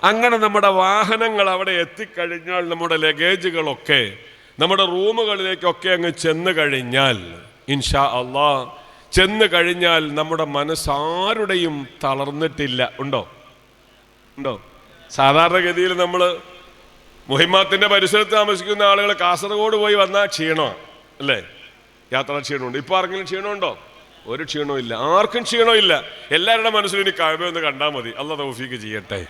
അങ്ങനെ നമ്മുടെ വാഹനങ്ങൾ അവിടെ എത്തിക്കഴിഞ്ഞാൽ നമ്മുടെ ലഗേജുകളൊക്കെ നമ്മുടെ റൂമുകളിലേക്കൊക്കെ അങ്ങ് ചെന്ന് കഴിഞ്ഞാൽ ഇൻഷാ അള്ളാഹ് ചെന്ന് കഴിഞ്ഞാൽ നമ്മുടെ മനസ്സാരുടെയും തളർന്നിട്ടില്ല. ഉണ്ടോ? സാധാരണഗതിയിൽ നമ്മൾ മുഹിമാത്തിൻ്റെ പരിസരത്ത് താമസിക്കുന്ന ആളുകൾ കാസർഗോഡ് പോയി വന്നാൽ ക്ഷീണമാണ് അല്ലേ? യാത്രാ ക്ഷീണമുണ്ട്. ഇപ്പോൾ ആർക്കെങ്കിലും ക്ഷീണമുണ്ടോ? ഒരു ക്ഷീണവും ഇല്ല, ആർക്കും ക്ഷീണമില്ല. എല്ലാവരുടെ മനസ്സിലും ഇനി കഅബ ഒന്ന് കണ്ടാൽ മതി. അള്ളാഹ് തൗഫീക്ക് ചെയ്യട്ടെ,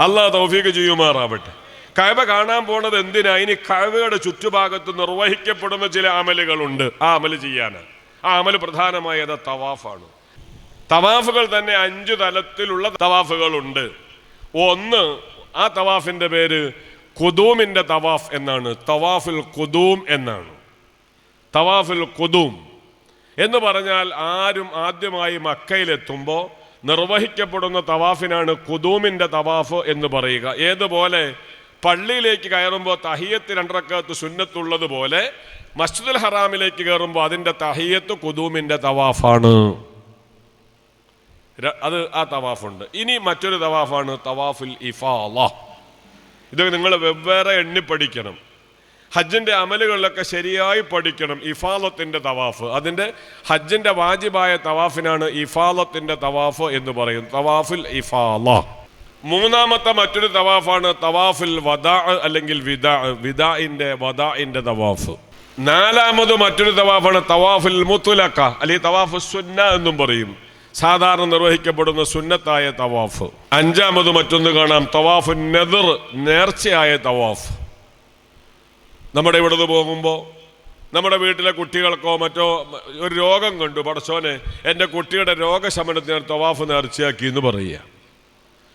അള്ളാഹ് തൗഫീക്ക് ചെയ്യുമാറാവട്ടെ. കഅബ കാണാൻ പോണത് എന്തിനാ? ഇനി കഅബയുടെ ചുറ്റുഭാഗത്ത് നിർവഹിക്കപ്പെടുന്ന ചില അമലുകളുണ്ട്, ആ അമല് ചെയ്യാനാണ്. ആ അമല് പ്രധാനമായത് തവാഫാണ്. തവാഫുകൾ തന്നെ 5 തലത്തിലുള്ള തവാഫുകളുണ്ട്. ഒന്ന്, ആ തവാഫിന്റെ പേര് ഖുദൂമിന്റെ തവാഫ് എന്നാണ്. തവാഫുൽ ഖുദൂം എന്നാണ്. തവാഫുൽ ഖുദൂം എന്ന് പറഞ്ഞാൽ ആരും ആദ്യമായി മക്കയിലെത്തുമ്പോൾ നിർവഹിക്കപ്പെടുന്ന തവാഫിനാണ് ഖുദൂമിന്റെ തവാഫ് എന്ന് പറയുക. ഏതുപോലെ പള്ളിയിലേക്ക് കയറുമ്പോൾ തഹിയ്യത്ത് 2 റക്അത്ത് സുന്നത്തുള്ളതുപോലെ മസ്ജിദുൽ ഹറാമിലേക്ക് കയറുമ്പോൾ അതിൻ്റെ തഹിയ്യത്ത് ഖുദൂമിന്റെ തവാഫാണ്. അത് ആ തവാഫുണ്ട്. ഇനി മറ്റൊരു തവാഫാണ് തവാഫുൽ ഇഫാള. ഇത് നിങ്ങൾ വെവ്വേറെ എണ്ണി പഠിക്കണം. ഹജ്ജിന്റെ അമലുകളിലൊക്കെ ശരിയായി പഠിക്കണം. ഇഫാളത്തിന്റെ തവാഫ്, അതിൻ്റെ ഹജ്ജിന്റെ വാജിബായ തവാഫിനാണ് ഇഫാളത്തിന്റെ തവാഫ് എന്ന് പറയും. തവാഫുൽ ഇഫാള. മൂന്നാമത്തെ മറ്റൊരു തവാഫാണ് തവാഫുൽ വദാ അല്ലെങ്കിൽ വദാഇന്റെ തവാഫ്. നാലാമത് മറ്റൊരു തവാഫാണ് തവാഫുൽ മുത്ലഖ അല്ലെങ്കിൽ തവാഫു സുന്ന എന്നും പറയും. സാധാരണ നിർവഹിക്കപ്പെടുന്ന സുന്നത്തായ തവാഫ്. അഞ്ചാമത് മറ്റൊന്ന് കാണാം തവാഫു നദർ, നേർച്ചയായ തവാഫ്. നമ്മുടെ ഇവിടുന്ന് പോകുമ്പോൾ നമ്മുടെ വീട്ടിലെ കുട്ടികൾക്കോ മറ്റോ ഒരു രോഗം കണ്ടു, പടച്ചോനെ എൻ്റെ കുട്ടിയുടെ രോഗശമനത്തിന് ഞാൻ തവാഫ് നേർച്ചയാക്കി എന്ന് പറയുക.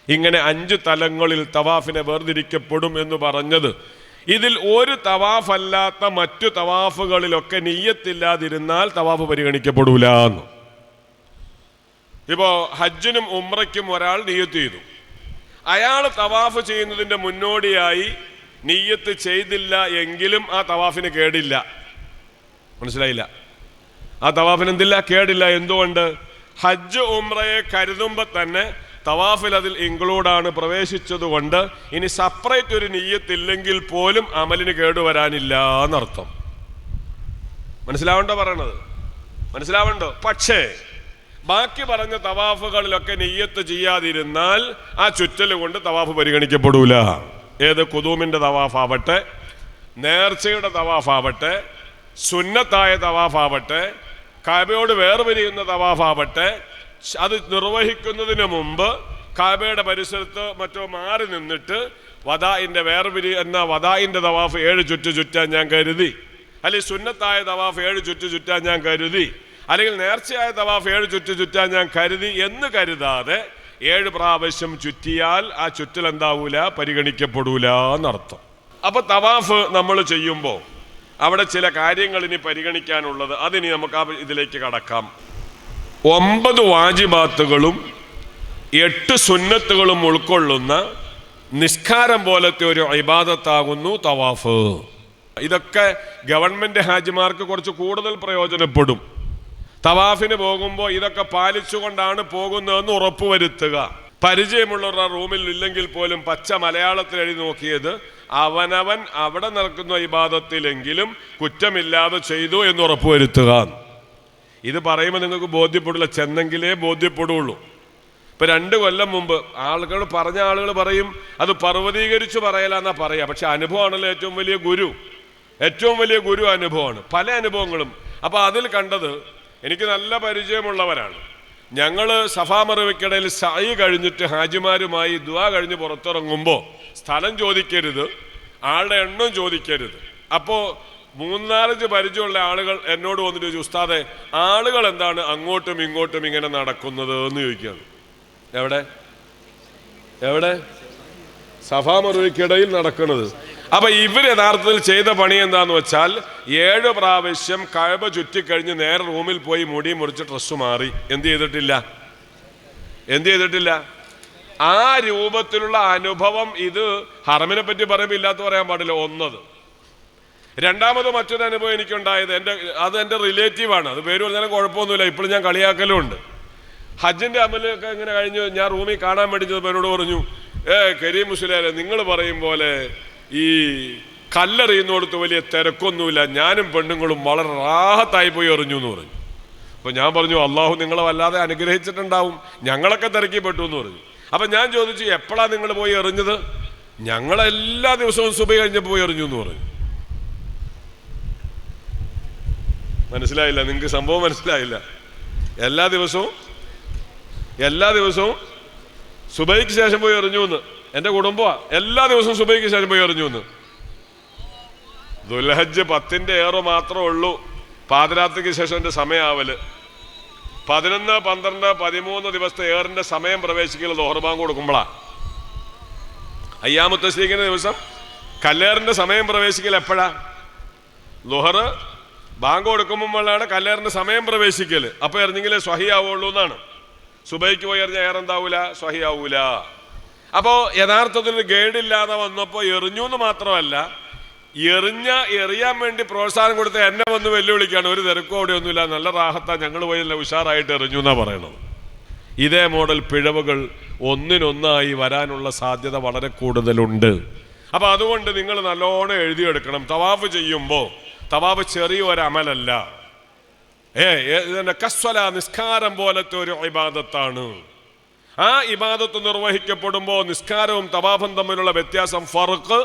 ഇങ്ങനെ 5 തലങ്ങളിൽ തവാഫിനെ വേർതിരിക്കപ്പെടും എന്ന് പറഞ്ഞത്, ഇതിൽ ഒരു തവാഫല്ലാത്ത മറ്റു തവാഫുകളിലൊക്കെ നിയ്യത്തില്ലാതിരുന്നാൽ തവാഫ് പരിഗണിക്കപ്പെടൂല എന്ന്. ഇപ്പോൾ ഹജ്ജിനും ഉംറയ്ക്കും ഒരാൾ നിയ്യത്ത് ചെയ്തു, അയാൾ തവാഫ് ചെയ്യുന്നതിൻ്റെ മുന്നോടിയായി നിയ്യത്ത് ചെയ്തില്ല എങ്കിലും ആ തവാഫിന് കേടില്ല. മനസ്സിലായില്ല? ആ തവാഫിന് എന്തില്ല? കേടില്ല. എന്തുകൊണ്ട്? ഹജ്ജ് ഉംറയെ കരുതുമ്പോൾ തന്നെ തവാഫിൽ അതിൽ ഇൻക്ലൂഡാണ്, പ്രവേശിച്ചതുകൊണ്ട് ഇനി സെപ്പറേറ്റ് ഒരു നിയ്യത്തില്ലെങ്കിൽ പോലും അമലിന് കേടുവരാനില്ല എന്നർത്ഥം. മനസ്സിലാവണ്ടോ പറയണത്? മനസ്സിലാവണ്ടോ? പക്ഷേ ബാക്കി പറഞ്ഞ തവാഫുകളിലൊക്കെ നിയ്യത്ത് ചെയ്യാതിരുന്നാൽ ആ ചുറ്റൽ കൊണ്ട് തവാഫ് പരിഗണിക്കപ്പെടൂല. ഏത് ഖുദൂമിന്റെ തവാഫാവട്ടെ, നേർച്ചയുടെ തവാഫാവട്ടെ, സുന്നത്തായ തവാഫാവട്ടെ, കഅബയോട് വേർപിരിയുന്ന തവാഫാവട്ടെ, അത് നിർവഹിക്കുന്നതിന് മുമ്പ് കഅബയുടെ പരിസരത്ത് മറ്റോ മാറി നിന്നിട്ട് വദാഇന്റെ വദാഇന്റെ തവാഫ് 7 ചുറ്റാൻ ഞാൻ കരുതി, അല്ലെങ്കിൽ സുന്നത്തായ തവാഫ് 7 ചുറ്റാൻ ഞാൻ കരുതി, അല്ലെങ്കിൽ നേർച്ചയായ തവാഫ് 7 ചുറ്റാൻ ഞാൻ കരുതി എന്ന് കരുതാതെ 7 പ്രാവശ്യം ചുറ്റിയാൽ ആ ചുറ്റൽ എന്താവൂല? പരിഗണിക്കപ്പെടൂല എന്നർത്ഥം. അപ്പൊ തവാഫ് നമ്മൾ ചെയ്യുമ്പോൾ അവിടെ ചില കാര്യങ്ങൾ ഇനി പരിഗണിക്കാനുള്ളത്, അതിനി നമുക്ക് ആ ഇതിലേക്ക് കടക്കാം. 9 വാജിബാത്തുകളും 8 സുന്നത്തുകളും ഉൾക്കൊള്ളുന്ന നിസ്കാരം പോലത്തെ ഒരു ഇബാദത്താകുന്നു തവാഫ്. ഇതൊക്കെ ഗവൺമെന്റ് ഹാജിമാർക്ക് കുറച്ച് കൂടുതൽ പ്രയോജനപ്പെടും. തവാഫിന് പോകുമ്പോൾ ഇതൊക്കെ പാലിച്ചുകൊണ്ടാണ് പോകുന്നതെന്ന് ഉറപ്പുവരുത്തുക. പരിചയമുള്ളവരുടെ റൂമിൽ ഇല്ലെങ്കിൽ പോലും പച്ച മലയാളത്തിൽ എഴുതി നോക്കിയത് അവനവൻ അവിടെ നടക്കുന്ന ഇബാദത്തിലെങ്കിലും കുറ്റമില്ലാതെ ചെയ്തു എന്ന് ഉറപ്പുവരുത്തുക. ഇത് പറയുമ്പോൾ നിങ്ങൾക്ക് ബോധ്യപ്പെടില്ല, ചെന്നെങ്കിലേ ബോധ്യപ്പെടുള്ളൂ. ഇപ്പൊ 2 കൊല്ലം മുമ്പ് ആളുകൾ പറയും അത് പർവ്വതീകരിച്ചു പറയലാന്നാ പറയാ. പക്ഷെ അനുഭവമാണല്ലോ ഏറ്റവും വലിയ ഗുരു അനുഭവമാണ്. പല അനുഭവങ്ങളും. അപ്പൊ അതിൽ കണ്ടത്, എനിക്ക് നല്ല പരിചയമുള്ളവരാണ്. ഞങ്ങൾ സഫാ മറുവയ്ക്കിടയിൽ സഅയ് കഴിഞ്ഞിട്ട് ഹാജിമാരുമായി ദുആ കഴിഞ്ഞ് പുറത്തിറങ്ങുമ്പോൾ സ്ഥലം ചോദിക്കരുത്, ആളുടെ എണ്ണം ചോദിക്കരുത്. അപ്പോൾ 3-4 പരിചയമുള്ള ആളുകൾ എന്നോട് വന്നിട്ട് ചോദിച്ചു, ഉസ്താദെ ആളുകൾ എന്താണ് അങ്ങോട്ടും ഇങ്ങോട്ടും ഇങ്ങനെ നടക്കുന്നത് എന്ന് ചോദിക്കുകയാണ്. എവിടെ? സഫാ മറുവയ്ക്കിടയിൽ നടക്കുന്നത്. അപ്പൊ ഇവർ യഥാർത്ഥത്തിൽ ചെയ്ത പണി എന്താന്ന് വെച്ചാൽ 7 പ്രാവശ്യം കഅബ ചുറ്റിക്കഴിഞ്ഞ് നേരെ റൂമിൽ പോയി മുടി മുറിച്ച് ഡ്രസ്സ് മാറി. എന്ത് ചെയ്തിട്ടില്ല? ആ രൂപത്തിലുള്ള അനുഭവം ഇത് ഹറമിനെ പറ്റി പറയുമ്പോൾ ഇല്ലാത്ത പറയാൻ പാടില്ല. ഒന്നത്. രണ്ടാമത് മറ്റൊരു അനുഭവം എനിക്കുണ്ടായത്, അത് എൻ്റെ റിലേറ്റീവാണ്. അത് പേര് പറഞ്ഞാലും കുഴപ്പമൊന്നുമില്ല, ഇപ്പോഴും ഞാൻ കളിയാക്കലും ഉണ്ട്. ഹജ്ജിന്റെ അമലൊക്കെ ഇങ്ങനെ കഴിഞ്ഞ് ഞാൻ റൂമിൽ കാണാൻ വേണ്ടി എന്നോട് പറഞ്ഞു, കരീം മുസ്ലിയാരെ, നിങ്ങൾ പറയും പോലെ ഈ കല്ലെറിയുന്നിടത്ത് വലിയ തിരക്കൊന്നുമില്ല, ഞാനും പെണ്ണുങ്ങളും വളരെ റാഹത്തായി പോയി എറിഞ്ഞു എന്ന് പറഞ്ഞു. അപ്പോൾ ഞാൻ പറഞ്ഞു, അള്ളാഹു നിങ്ങളെ വല്ലാതെ അനുഗ്രഹിച്ചിട്ടുണ്ടാവും, ഞങ്ങളൊക്കെ തിരക്കിപ്പെട്ടു എന്ന് പറഞ്ഞു. അപ്പം ഞാൻ ചോദിച്ചു, എപ്പോഴാണ് നിങ്ങൾ പോയി എറിഞ്ഞത്? ഞങ്ങളെല്ലാ ദിവസവും സുബഹി കഴിഞ്ഞപ്പോൾ പോയി എറിഞ്ഞു എന്ന് പറഞ്ഞു. മനസ്സിലായില്ല? നിങ്ങൾക്ക് സംഭവം മനസ്സിലായില്ല? എല്ലാ ദിവസവും സുബഹിക്ക് ശേഷം പോയി എറിഞ്ഞു എന്ന്. എൻ്റെ കുടുംബമാണ്, എല്ലാ ദിവസവും സുബഹിക്ക് ശേഷം പോയി എറിഞ്ഞു എന്ന്. ദുൽഹജ്ജ് 10 ഏറെ മാത്രമേ ഉള്ളൂ പാതിരാത്രിക്ക് ശേഷം എൻ്റെ സമയാവല്. 11, 12, 13 ദിവസത്തെ ഏറിൻ്റെ സമയം പ്രവേശിക്കൽ ദോഹർ ബാങ്ക് കൊടുക്കുമ്പോഴാണ്. അയ്യാമു തശ്രീഖിന്റെ ദിവസം കല്ലേറിൻ്റെ സമയം പ്രവേശിക്കൽ എപ്പോഴാ? ദുഹർ ബാങ്ക് കൊടുക്കുമ്പോഴാണ് കല്ലേറിൻ്റെ സമയം പ്രവേശിക്കൽ. അപ്പോൾ എറിഞ്ഞെങ്കിലേ സ്വഹിയാവുള്ളൂ എന്നാണ്. സുബൈക്ക് പോയി എറിഞ്ഞ ഏറെന്താവൂല, സ്വഹിയാവൂല. അപ്പോൾ യഥാർത്ഥത്തിൽ ഗൈഡില്ലാതെ വന്നപ്പോൾ എറിഞ്ഞു എന്ന് മാത്രമല്ല, എറിയാൻ വേണ്ടി പ്രോത്സാഹനം കൊടുത്ത് എന്നെ വന്ന് വെല്ലുവിളിക്കുകയാണ്. ഒരു തിരക്കും അവിടെ ഒന്നുമില്ല, നല്ല റാഹത്താ, ഞങ്ങൾ പോയി നല്ല ഉഷാറായിട്ട് എറിഞ്ഞു എന്നാണ് പറയണത്. ഇതേ മോഡൽ പിഴവുകൾ ഒന്നിനൊന്നായി വരാനുള്ള സാധ്യത വളരെ കൂടുതലുണ്ട്. അപ്പം അതുകൊണ്ട് നിങ്ങൾ നല്ലോണം എഴുതിയെടുക്കണം. തവാഫ് ചെയ്യുമ്പോൾ തവാഫ് ചെറിയൊരു അമലല്ല. ഇതിൻ്റെ കസ്വല, നിസ്കാരം പോലത്തെ ഒരു ഇബാദത്താണ്. ആ ഇബാദത്ത് നിർവഹിക്കപ്പെടുമ്പോൾ നിസ്കാരവും തവാഫും തമ്മിലുള്ള വ്യത്യാസം, ഫർഖ്,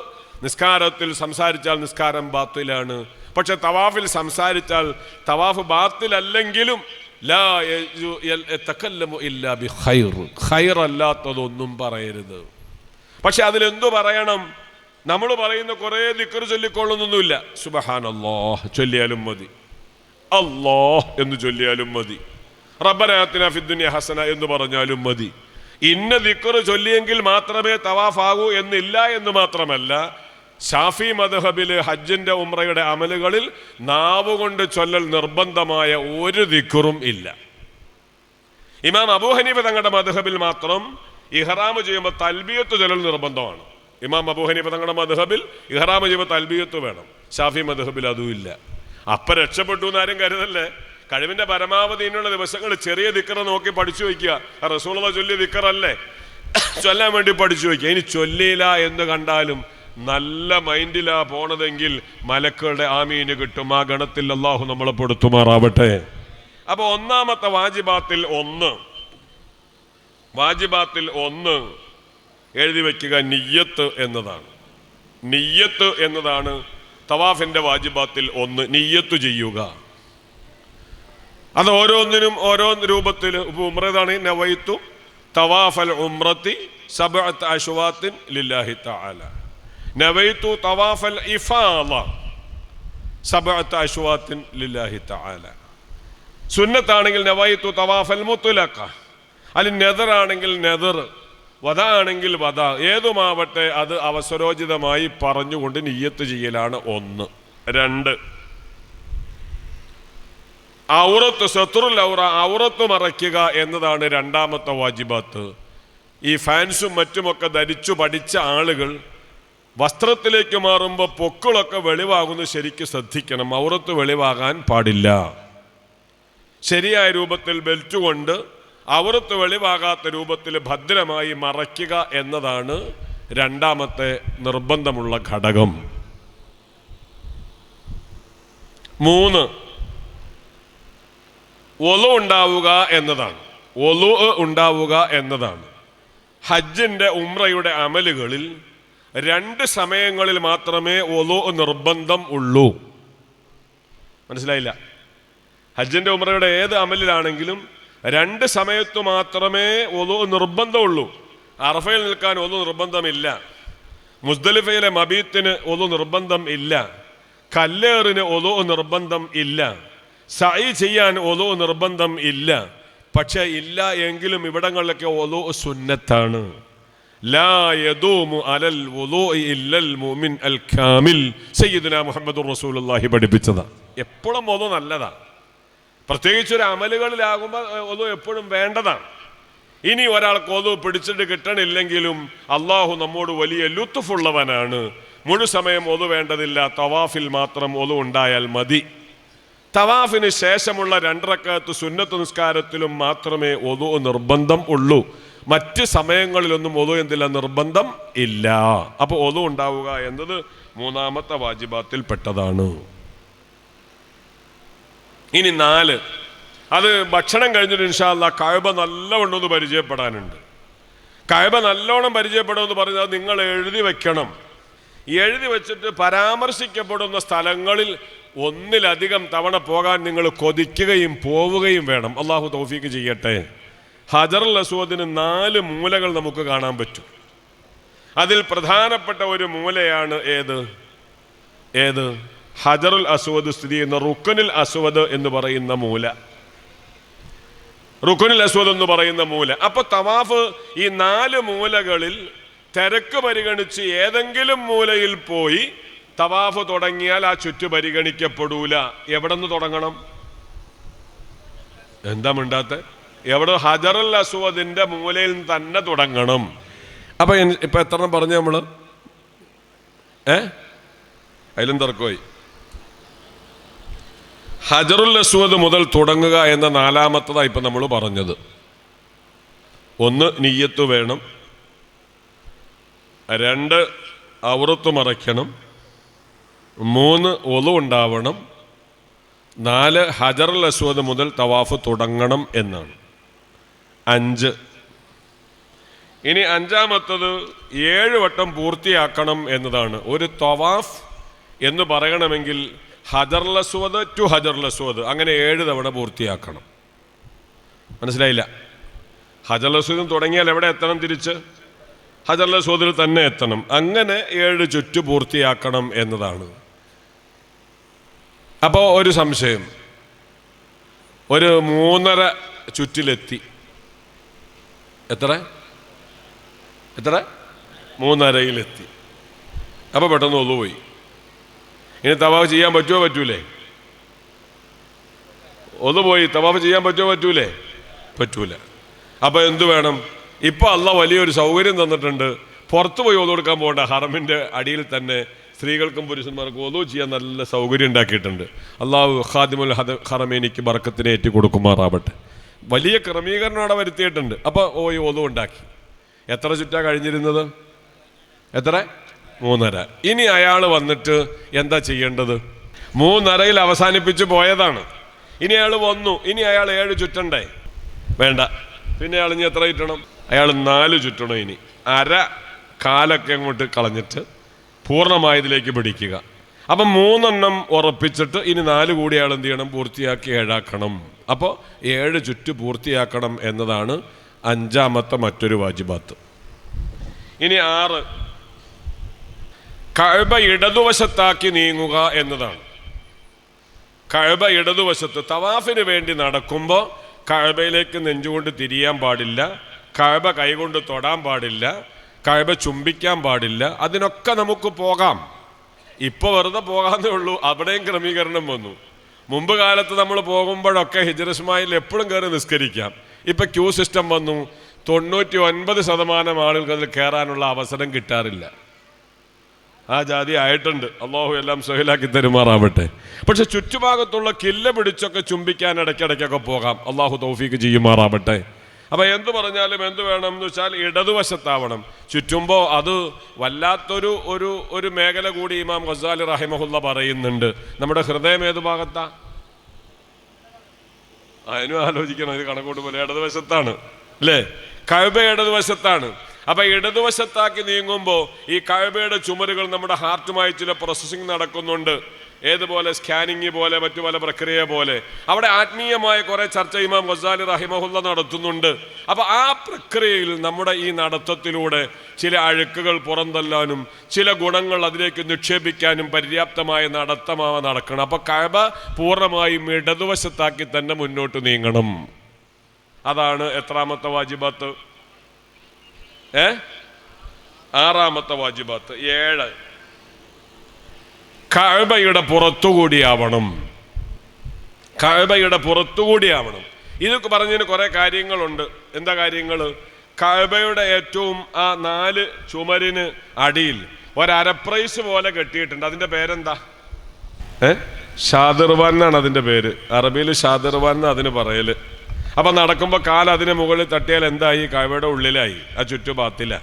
നിസ്കാരത്തിൽ സംസാരിച്ചാൽ നിസ്കാരം ബാത്തിലാണ്, പക്ഷെ തവാഫിൽ സംസാരിച്ചാൽ തവാഫ് ബാത്തിലല്ലെങ്കിലും ഖൈറല്ലാത്തതൊന്നും പറയരുത്. പക്ഷെ അതിലെന്തു പറയണം? നമ്മൾ പറയുന്ന കുറേ ദിക്ർ ചൊല്ലിക്കൊള്ളുന്നൊന്നുമില്ല. സുബ്ഹാനല്ലാഹ് ചൊല്ലിയാലും മതി, അല്ലാഹ് എന്ന് ചൊല്ലിയാലും മതി, റബ്ബനാ ആതിനാ ഫിദ്ദുനിയ ഹസന എന്ന് പറഞ്ഞാലും മതി. ഇന്ന ദിക്ർ ചൊല്ലിയെങ്കിൽ മാത്രമേ തവാഫാകൂ എന്നില്ല എന്ന് മാത്രമല്ല, ഷാഫി മദ്ഹബിൽ ഹജ്ജിന്റെ ഉംറയുടെ അമലുകളിൽ നാവുകൊണ്ട് ചൊല്ലൽ നിർബന്ധമായ ഒരു ദിക്റും ഇല്ല. ഇമാം അബൂ ഹനീഫ തങ്ങളുടെ മദ്ഹബിൽ മാത്രം ഇഹ്റാം ചെയ്യുമ്പോൾ തൽബിയത്ത് ചൊല്ലൽ നിർബന്ധമാണ്. ഇമാം അബൂ ഹനീഫ തങ്ങളുടെ മദ്ഹബിൽ ഇഹ്റാം ചെയ്യുമ്പോൾ തൽബിയത്ത് വേണം. ഷാഫി മദ്ഹബിൽ അതും ഇല്ല. അപ്പം രക്ഷപ്പെട്ടു എന്നാരും കരുതല്ലേ. കഴിവിന്റെ പരമാവധി ഇനിയുള്ള ദിവസങ്ങൾ ചെറിയ ദിക്ർ നോക്കി പഠിച്ചു വയ്ക്കുക. റസൂലുള്ളാഹി ചൊല്ലിയ ദിക്റല്ലേ, ചൊല്ലാൻ വേണ്ടി പഠിച്ചു വയ്ക്കുക. ഇനി ചൊല്ലിയില്ല എന്ന് കണ്ടാലും നല്ല മൈൻഡിലാ പോണതെങ്കിൽ മലക്കുകളുടെ ആമീന് കിട്ടും. ആ ഗണത്തിൽ അല്ലാഹു നമ്മളെ പെടുത്തുമാറാവട്ടെ. അപ്പൊ ഒന്നാമത്തെ വാജിബാത്തിൽ ഒന്ന് എഴുതി വയ്ക്കുക, നിയ്യത്ത് എന്നതാണ്. നിയ്യത്ത് എന്നതാണ് തവാഫിന്റെ വാജിബാത്തിൽ ഒന്ന്. നിയ്യത്ത് ചെയ്യുക. അത് ഓരോന്നിനും ഓരോ രൂപത്തിൽ. ഉംറതാണ് നവൈത്തു തവാഫൽ ഉംറത്തി സബ്അത്ത് അശ്വാത്തിൻ ലില്ലാഹി തആല. നവൈത്തു തവാഫൽ ഇഫാദ സബ്അത്ത് അശ്വാത്തിൻ ലില്ലാഹി തആല. സുന്നത്താണെങ്കിൽ നവൈത്തു തവാഫൽ മുത്ലഖ, അല്ലെങ്കിൽ നെദറാണെങ്കിൽ നെദർ, വദ ആണെങ്കിൽ വദ, ഏതുമാവട്ടെ അത് അവസരോചിതമായി പറഞ്ഞുകൊണ്ട് നിയ്യത്ത് ചെയ്യലാണ് ഒന്ന്. 2, ഔറത്ത് സത്റുൽ ഔറ, ഔറത്ത് മറയ്ക്കുക എന്നതാണ് രണ്ടാമത്തെ വാജിബാത്ത്. ഈ ഫാൻസും മറ്റുമൊക്കെ ധരിച്ചു പഠിച്ച ആളുകൾ വസ്ത്രത്തിലേക്ക് മാറുമ്പോൾ പൊക്കിളൊക്കെ വെളിവാകുന്നത് ശരിക്ക് ശ്രദ്ധിക്കണം. ഔറത്ത് വെളിവാകാൻ പാടില്ല. ശരിയായ രൂപത്തിൽ ബെൽറ്റ് കൊണ്ട് ഔറത്ത് വെളിവാകാത്ത രൂപത്തിൽ ഭദ്രമായി മറയ്ക്കുക എന്നതാണ് രണ്ടാമത്തെ നിർബന്ധമുള്ള ഘടകം. 3, ഒളു ഉണ്ടാവുക എന്നതാണ്. ഒളു ഉണ്ടാവുക എന്നതാണ്. ഹജ്ജിന്റെ ഉംറയുടെ അമലുകളിൽ 2 സമയങ്ങളിൽ മാത്രമേ ഒളു നിർബന്ധം ഉള്ളൂ. മനസ്സിലായില്ല? ഹജ്ജിന്റെ ഉംറയുടെ ഏത് അമലിലാണെങ്കിലും 2 സമയത്തു മാത്രമേ ഒളു നിർബന്ധമുള്ളൂ. അറഫയിൽ നിൽക്കാൻ ഒളു നിർബന്ധമില്ല. മുസ്ദലിഫയിലെ മബീത്തിന് ഒളു നിർബന്ധം ഇല്ല. കല്ലേറിന് ഒളു നിർബന്ധം ഇല്ല. സഈ ചെയ്യാൻ ഒളു നിർബന്ധം ഇല്ല. പക്ഷെ ഇല്ല എങ്കിലും ഇവിടങ്ങളിലൊക്കെ ഒളു സുന്നത്താണ്. ലാ യദൂമു അലൽ വുളൂഇ ഇല്ലൽ മുഅ്മിൻ അൽ കാമിൽ. സയ്യിദുനാ മുഹമ്മദുർ റസൂലുള്ളാഹി പഠിപ്പിച്ചതാ. എപ്പോഴും ഒളു നല്ലതാണ്. പ്രത്യേകിച്ച് ഒരു അമലുകളിലാകുമ്പോൾ ഒളു എപ്പോഴും വേണ്ടതാണ്. ഇനി ഒരാൾക്ക് ഒളു പിടിച്ചിട്ട് കിട്ടണില്ലെങ്കിലും അള്ളാഹു നമ്മോട് വലിയ ലുത്ഫുള്ളവനാണ്. മുഴുസമയം ഒളു വേണ്ടതില്ല, തവാഫിൽ മാത്രം ഒളു ഉണ്ടായാൽ മതി. തവാഫിന് ശേഷമുള്ള 2 റക്അത്ത് സുന്നത്ത് നിസ്കാരത്തിലും മാത്രമേ ഒളു നിർബന്ധം ഉള്ളൂ. മറ്റ് സമയങ്ങളിലൊന്നും ഒതു എന്തില്ല, നിർബന്ധം ഇല്ല. അപ്പോൾ ഒതു ഉണ്ടാവുക എന്നത് മൂന്നാമത്തെ വാജിബാത്തിൽ പെട്ടതാണ്. ഇനി 4, അത് ഭക്ഷണം കഴിഞ്ഞിട്ട് ഇൻഷാ അല്ലാഹ് കഅബ നല്ലവണ്ണം ഒന്ന് പരിചയപ്പെടാനുണ്ട്. കഅബ നല്ലോണം പരിചയപ്പെടുമെന്ന് പറഞ്ഞാൽ നിങ്ങൾ എഴുതി വെക്കണം. എഴുതി വെച്ചിട്ട് പരാമർശിക്കപ്പെടുന്ന സ്ഥലങ്ങളിൽ ഒന്നിലധികം തവണ പോകാൻ നിങ്ങൾ കൊതിക്കുകയും പോവുകയും വേണം. അള്ളാഹു തൗഫീക്ക് ചെയ്യട്ടെ. ഹജറുൽ അസ്വദിന് 4 മൂലകൾ നമുക്ക് കാണാൻ പറ്റും. അതിൽ പ്രധാനപ്പെട്ട ഒരു മൂലയാണ് ഏത് ഹജറുൽ അസ്വദ് സ്ഥിതി ചെയ്യുന്ന റുക്നുൽ അസ്വദ് എന്ന് പറയുന്ന മൂല. റുക്നുൽ അസ്വദ് എന്ന് പറയുന്ന മൂല. അപ്പൊ തവാഫ് ഈ 4 മൂലകളിൽ തിരക്ക് പരിഗണിച്ച് ഏതെങ്കിലും മൂലയിൽ പോയി തവാഫ് തുടങ്ങിയാൽ ആ ചുറ്റു പരിഗണിക്കപ്പെടൂല. എവിടെ നിന്ന് തുടങ്ങണം? എന്താ മിണ്ടാത്ത? എവിടെ? ഹജറുൽ അസ്വദിന്റെ മൂലയിൽ തന്നെ തുടങ്ങണം. അപ്പൊ ഇപ്പൊ എത്ര പറഞ്ഞു നമ്മള്? അതിലും തർക്കമായി. ഹജറുൽ അസ്വദ് മുതൽ തുടങ്ങുക എന്ന 4-മത്തതാണ് ഇപ്പൊ നമ്മൾ പറഞ്ഞത്. 1 നിയ്യത്ത് വേണം, 2 ഔറത്ത് മറയ്ക്കണം, 3 ഒളു ഉണ്ടാവണം, 4 ഹജറുൽ അസ്വദ് മുതൽ തവാഫ് തുടങ്ങണം എന്നാണ്. 5. ഇനി 5-മത്തത് 7 വട്ടം പൂർത്തിയാക്കണം എന്നതാണ്. ഒരു തവാഫ് എന്ന് പറയണമെങ്കിൽ ഹജറുൽ അസ്വദ് ടു ഹജറുൽ അസ്വദ് അങ്ങനെ 7 തവണ പൂർത്തിയാക്കണം. മനസ്സിലായില്ല? ഹജറുൽ അസ്വദിൽ തുടങ്ങിയാൽ എവിടെ എത്തണം? തിരിച്ച് ഹജറുൽ അസ്വദിൽ തന്നെ എത്തണം. അങ്ങനെ 7 ചുറ്റു പൂർത്തിയാക്കണം എന്നതാണ്. അപ്പോൾ ഒരു സംശയം, ഒരു 3.5 ചുറ്റിലെത്തി. എത്ര 3.5-യിലെത്തി. അപ്പോൾ പെട്ടെന്ന് ഒളു പോയി. ഇനി തവാഫ് ചെയ്യാൻ പറ്റുമോ? പറ്റൂലേ? ഒളു പോയി, തവാഫ് ചെയ്യാൻ പറ്റുമോ? പറ്റൂലേ? പറ്റൂല. അപ്പോൾ എന്തു വേണം? ഇപ്പോൾ അള്ളാഹ് വലിയൊരു സൗകര്യം തന്നിട്ടുണ്ട്. പുറത്തു പോയി ഒളു കൊടുക്കാൻ പോകണ്ട. ഹറമിൻ്റെ അടിയിൽ തന്നെ സ്ത്രീകൾക്കും പുരുഷന്മാർക്കും ഒളു ചെയ്യാൻ നല്ല സൗകര്യം ഉണ്ടാക്കിയിട്ടുണ്ട്. അള്ളാഹു ഖാദിമുൽ ഹറമേനിക്ക് ബർക്കത്തിനെ ഏറ്റി കൊടുക്കുമാറാവട്ടെ. വലിയ ക്രമീകരണം അവിടെ വരുത്തിയിട്ടുണ്ട്. അപ്പോൾ ഒളു ഉണ്ടാക്കി. എത്ര ചുറ്റാ കഴിഞ്ഞിരുന്നത്? 3.5. ഇനി അയാൾ വന്നിട്ട് എന്താ ചെയ്യേണ്ടത്? 3.5-യിൽ അവസാനിപ്പിച്ച് പോയതാണ്. ഇനി അയാൾ വന്നു, ഇനി അയാൾ 7 ചുറ്റണ്ടേ? വേണ്ട. പിന്നെ അയാൾ ഇനി എത്ര ചുറ്റണം? അയാൾ 4 ചുറ്റണം. ഇനി കാലൊക്കെ അങ്ങോട്ട് കളഞ്ഞിട്ട് പൂർണ്ണമായതിലേക്ക് പിടിക്കുക. അപ്പം 3 ഉറപ്പിച്ചിട്ട് ഇനി 4 കൂടി അയാൾ എന്ത് ചെയ്യണം? പൂർത്തിയാക്കി 7 അപ്പോൾ 7 ചുറ്റ് പൂർത്തിയാക്കണം എന്നതാണ് 5-മത്തെ മറ്റൊരു വാജിബാത്ത്. ഇനി 6, കഅബ ഇടതുവശത്താക്കി നീങ്ങുക എന്നതാണ്. കഅബ ഇടതുവശത്ത് തവാഫിന് വേണ്ടി നടക്കുമ്പോൾ കഅബയിലേക്ക് നെഞ്ചുകൊണ്ട് തിരിയാൻ പാടില്ല, കഅബ കൈകൊണ്ട് തൊടാൻ പാടില്ല, കഅബ ചുംബിക്കാൻ പാടില്ല. അതിനൊക്കെ നമുക്ക് പോകാം. ഇപ്പോൾ വെറുതെ പോകാന്നേ ഉള്ളൂ. അവിടെയും ക്രമീകരണം വന്നു. മുമ്പ് കാലത്ത് നമ്മൾ പോകുമ്പോഴൊക്കെ ഹിജ്റ ഇസ്മായിൽ എപ്പോഴും കയറി നിസ്കരിക്കാം. ഇപ്പം ക്യൂ സിസ്റ്റം വന്നു. 99% ആളുകൾക്ക് അതിൽ കയറാനുള്ള അവസരം കിട്ടാറില്ല. ആ ജാതി ആയിട്ടുണ്ട്. അള്ളാഹു എല്ലാം സഹലാക്കി തരുമാറാവട്ടെ. പക്ഷെ ചുറ്റുഭാഗത്തുള്ള കില്ല പിടിച്ചൊക്കെ ചുംബിക്കാൻ ഇടയ്ക്കിടയ്ക്കൊക്കെ പോകാം. അള്ളാഹു തൗഫീക്ക് ചെയ്യുമാറാവട്ടെ. അപ്പം എന്തു പറഞ്ഞാലും എന്ത് വേണം എന്ന് വെച്ചാൽ ഇടതുവശത്താവണം. ചുറ്റുമ്പോൾ അത് വല്ലാത്തൊരു ഒരു ഒരു മേഖല കൂടി ഇമാം ഗസാലി റഹിമഹുല്ല പറയുന്നുണ്ട്. നമ്മുടെ ഹൃദയം ഏത് ഭാഗത്താ? അതിനും ആലോചിക്കണം. ഇത് കണക്കോട്ട് പോലെ ഇടതുവശത്താണ് അല്ലേ? കഅബ ഇടതുവശത്താണ്. അപ്പൊ ഇടതുവശത്താക്കി നീങ്ങുമ്പോൾ ഈ കഅബയുടെ ചുമരുകൾ നമ്മുടെ ഹാർട്ടുമായി ചില പ്രോസസ്സിംഗ് നടക്കുന്നുണ്ട്. ഏതുപോലെ? സ്കാനിങ് പോലെ, മറ്റു പല പ്രക്രിയ പോലെ. അവിടെ ആത്മീയമായ കുറെ ചർച്ച ഇമാം ഗസാലി റഹിമഹുല്ല നടത്തുന്നുണ്ട്. അപ്പൊ ആ പ്രക്രിയയിൽ നമ്മുടെ ഈ നടത്തത്തിലൂടെ ചില അഴുക്കുകൾ പുറന്തള്ളാനും ചില ഗുണങ്ങൾ അതിലേക്ക് നിക്ഷേപിക്കാനും പര്യാപ്തമായ നടക്കണം. അപ്പൊ കഅബ പൂർണ്ണമായും ഇടതുവശത്താക്കി തന്നെ മുന്നോട്ട് നീങ്ങണം. അതാണ് എത്രാമത്തെ വാജിബാത്ത്? 6-മത്തെ വാജിബാത്ത്. 7, കഅബയുടെ പുറത്തുകൂടിയാവണം. കഅബയുടെ പുറത്തുകൂടിയാവണം. ഇതൊക്കെ പറഞ്ഞതിന് കുറെ കാര്യങ്ങളുണ്ട്. എന്താ കാര്യങ്ങൾ? കഅബയുടെ ഏറ്റവും ആ 4 ചുമരിന് അടിയിൽ ഒരപ്രൈസ് പോലെ കെട്ടിയിട്ടുണ്ട്. അതിന്റെ പേരെന്താ? ഷാദിർവാൻ എന്നാണ് അതിന്റെ പേര്. അറബിയിൽ ഷാദിർവാൻ അതിന് പറയല്. അപ്പം നടക്കുമ്പോൾ കാൽ അതിന് മുകളിൽ തട്ടിയാൽ എന്തായി? കഅബയുടെ ഉള്ളിലായി, ആ ചുറ്റുഭാഗത്തില്ല.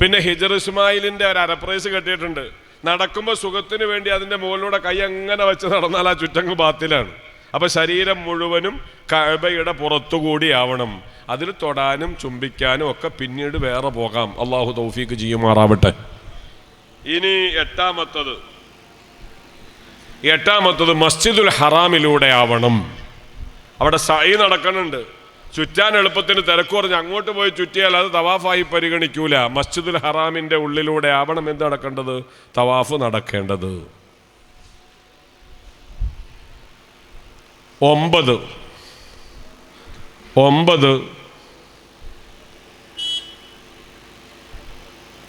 പിന്നെ ഹിജർ ഇസ്മായിലിൻ്റെ ഒരു അരപ്രൈസ് കെട്ടിയിട്ടുണ്ട്. നടക്കുമ്പോൾ സുഖത്തിന് വേണ്ടി അതിൻ്റെ മുകളിലൂടെ കൈ അങ്ങനെ വെച്ച് നടന്നാൽ ആ ചുറ്റങ്ങ് ബാത്തിലാണ്. അപ്പം ശരീരം മുഴുവനും കഅബയുടെ പുറത്തുകൂടി ആവണം. അതിൽ തൊടാനും ചുംബിക്കാനും ഒക്കെ പിന്നീട് വേറെ പോകാം. അള്ളാഹു തൗഫീക്ക് ചെയ്യുമാറാവട്ടെ. ഇനി എട്ടാമത്തത് മസ്ജിദുൽ ഹറാമിലൂടെ ആവണം. അവിടെ സഈ നടക്കണുണ്ട്. ചുറ്റാൻ എളുപ്പത്തിന് തിരക്ക് പറഞ്ഞ് അങ്ങോട്ട് പോയി ചുറ്റിയാൽ അത് തവാഫായി പരിഗണിക്കൂല. മസ്ജിദുൽ ഹറാമിൻ്റെ ഉള്ളിലൂടെ ആവണം എന്ത് നടക്കേണ്ടത്? തവാഫ് നടക്കേണ്ടത്. 9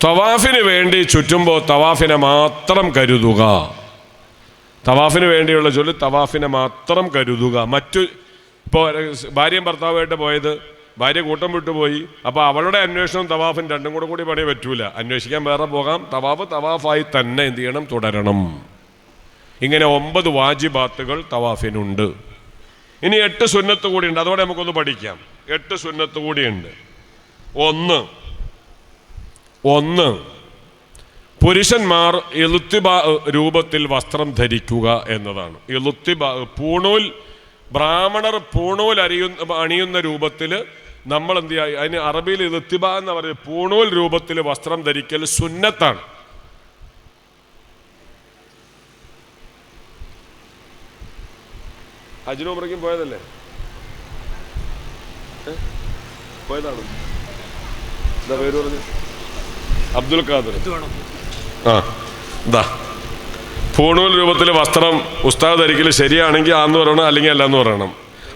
തവാഫിന് വേണ്ടി ചുറ്റുമ്പോൾ തവാഫിനെ മാത്രം കരുതുക. തവാഫിന് വേണ്ടിയുള്ള ചൊല്ലി തവാഫിനെ മാത്രം കരുതുക. മറ്റു ഇപ്പോൾ ഭാര്യയും ഭർത്താവുമായിട്ട് പോയത്, ഭാര്യ കൂട്ടം വിട്ടുപോയി, അപ്പോൾ അവളുടെ അന്വേഷണം തവാഫും രണ്ടും കൂടി പണി പറ്റൂല. അന്വേഷിക്കാൻ വേറെ പോകാം. തവാഫായി തന്നെ എന്ത് ചെയ്യണം? തുടരണം. ഇങ്ങനെ 9 വാജിബാത്തുകൾ തവാഫിനുണ്ട്. ഇനി 8 സുന്നത്ത് കൂടിയുണ്ട്. അതോടെ നമുക്കൊന്ന് പഠിക്കാം. 8 സുന്നത്ത് കൂടിയുണ്ട്. ഒന്ന് പുരുഷന്മാർ ഇളുത്തിബാ രൂപത്തിൽ വസ്ത്രം ധരിക്കുക എന്നതാണ്. ഇളുത്തിബാ പൂണൂൽ, ബ്രാഹ്മണർ പൂണൂൽ അണിയുന്ന രൂപത്തിൽ നമ്മൾ എന്ത് ചെയ്യുക? അതിന് അറബിയിൽ ഇളുത്തിബാ എന്ന് പറയുന്നത് പൂണൂൽ രൂപത്തിൽ വസ്ത്രം ധരിക്കൽ സുന്നത്താണ്. ഹജ്ജിനും ഉംറയ്ക്കും പോയതല്ലേ? പോയതാണ്. എന്താ പേര് പറഞ്ഞു? അബ്ദുൽ ഖാദർ. പൂണൂൽ രൂപത്തിൽ വസ്ത്രം ഉസ്താദ് ധരിക്കൽ ശരിയാണെങ്കിൽ ആന്ന് പറയണം, അല്ലെങ്കിൽ അല്ലാന്ന് പറയണം.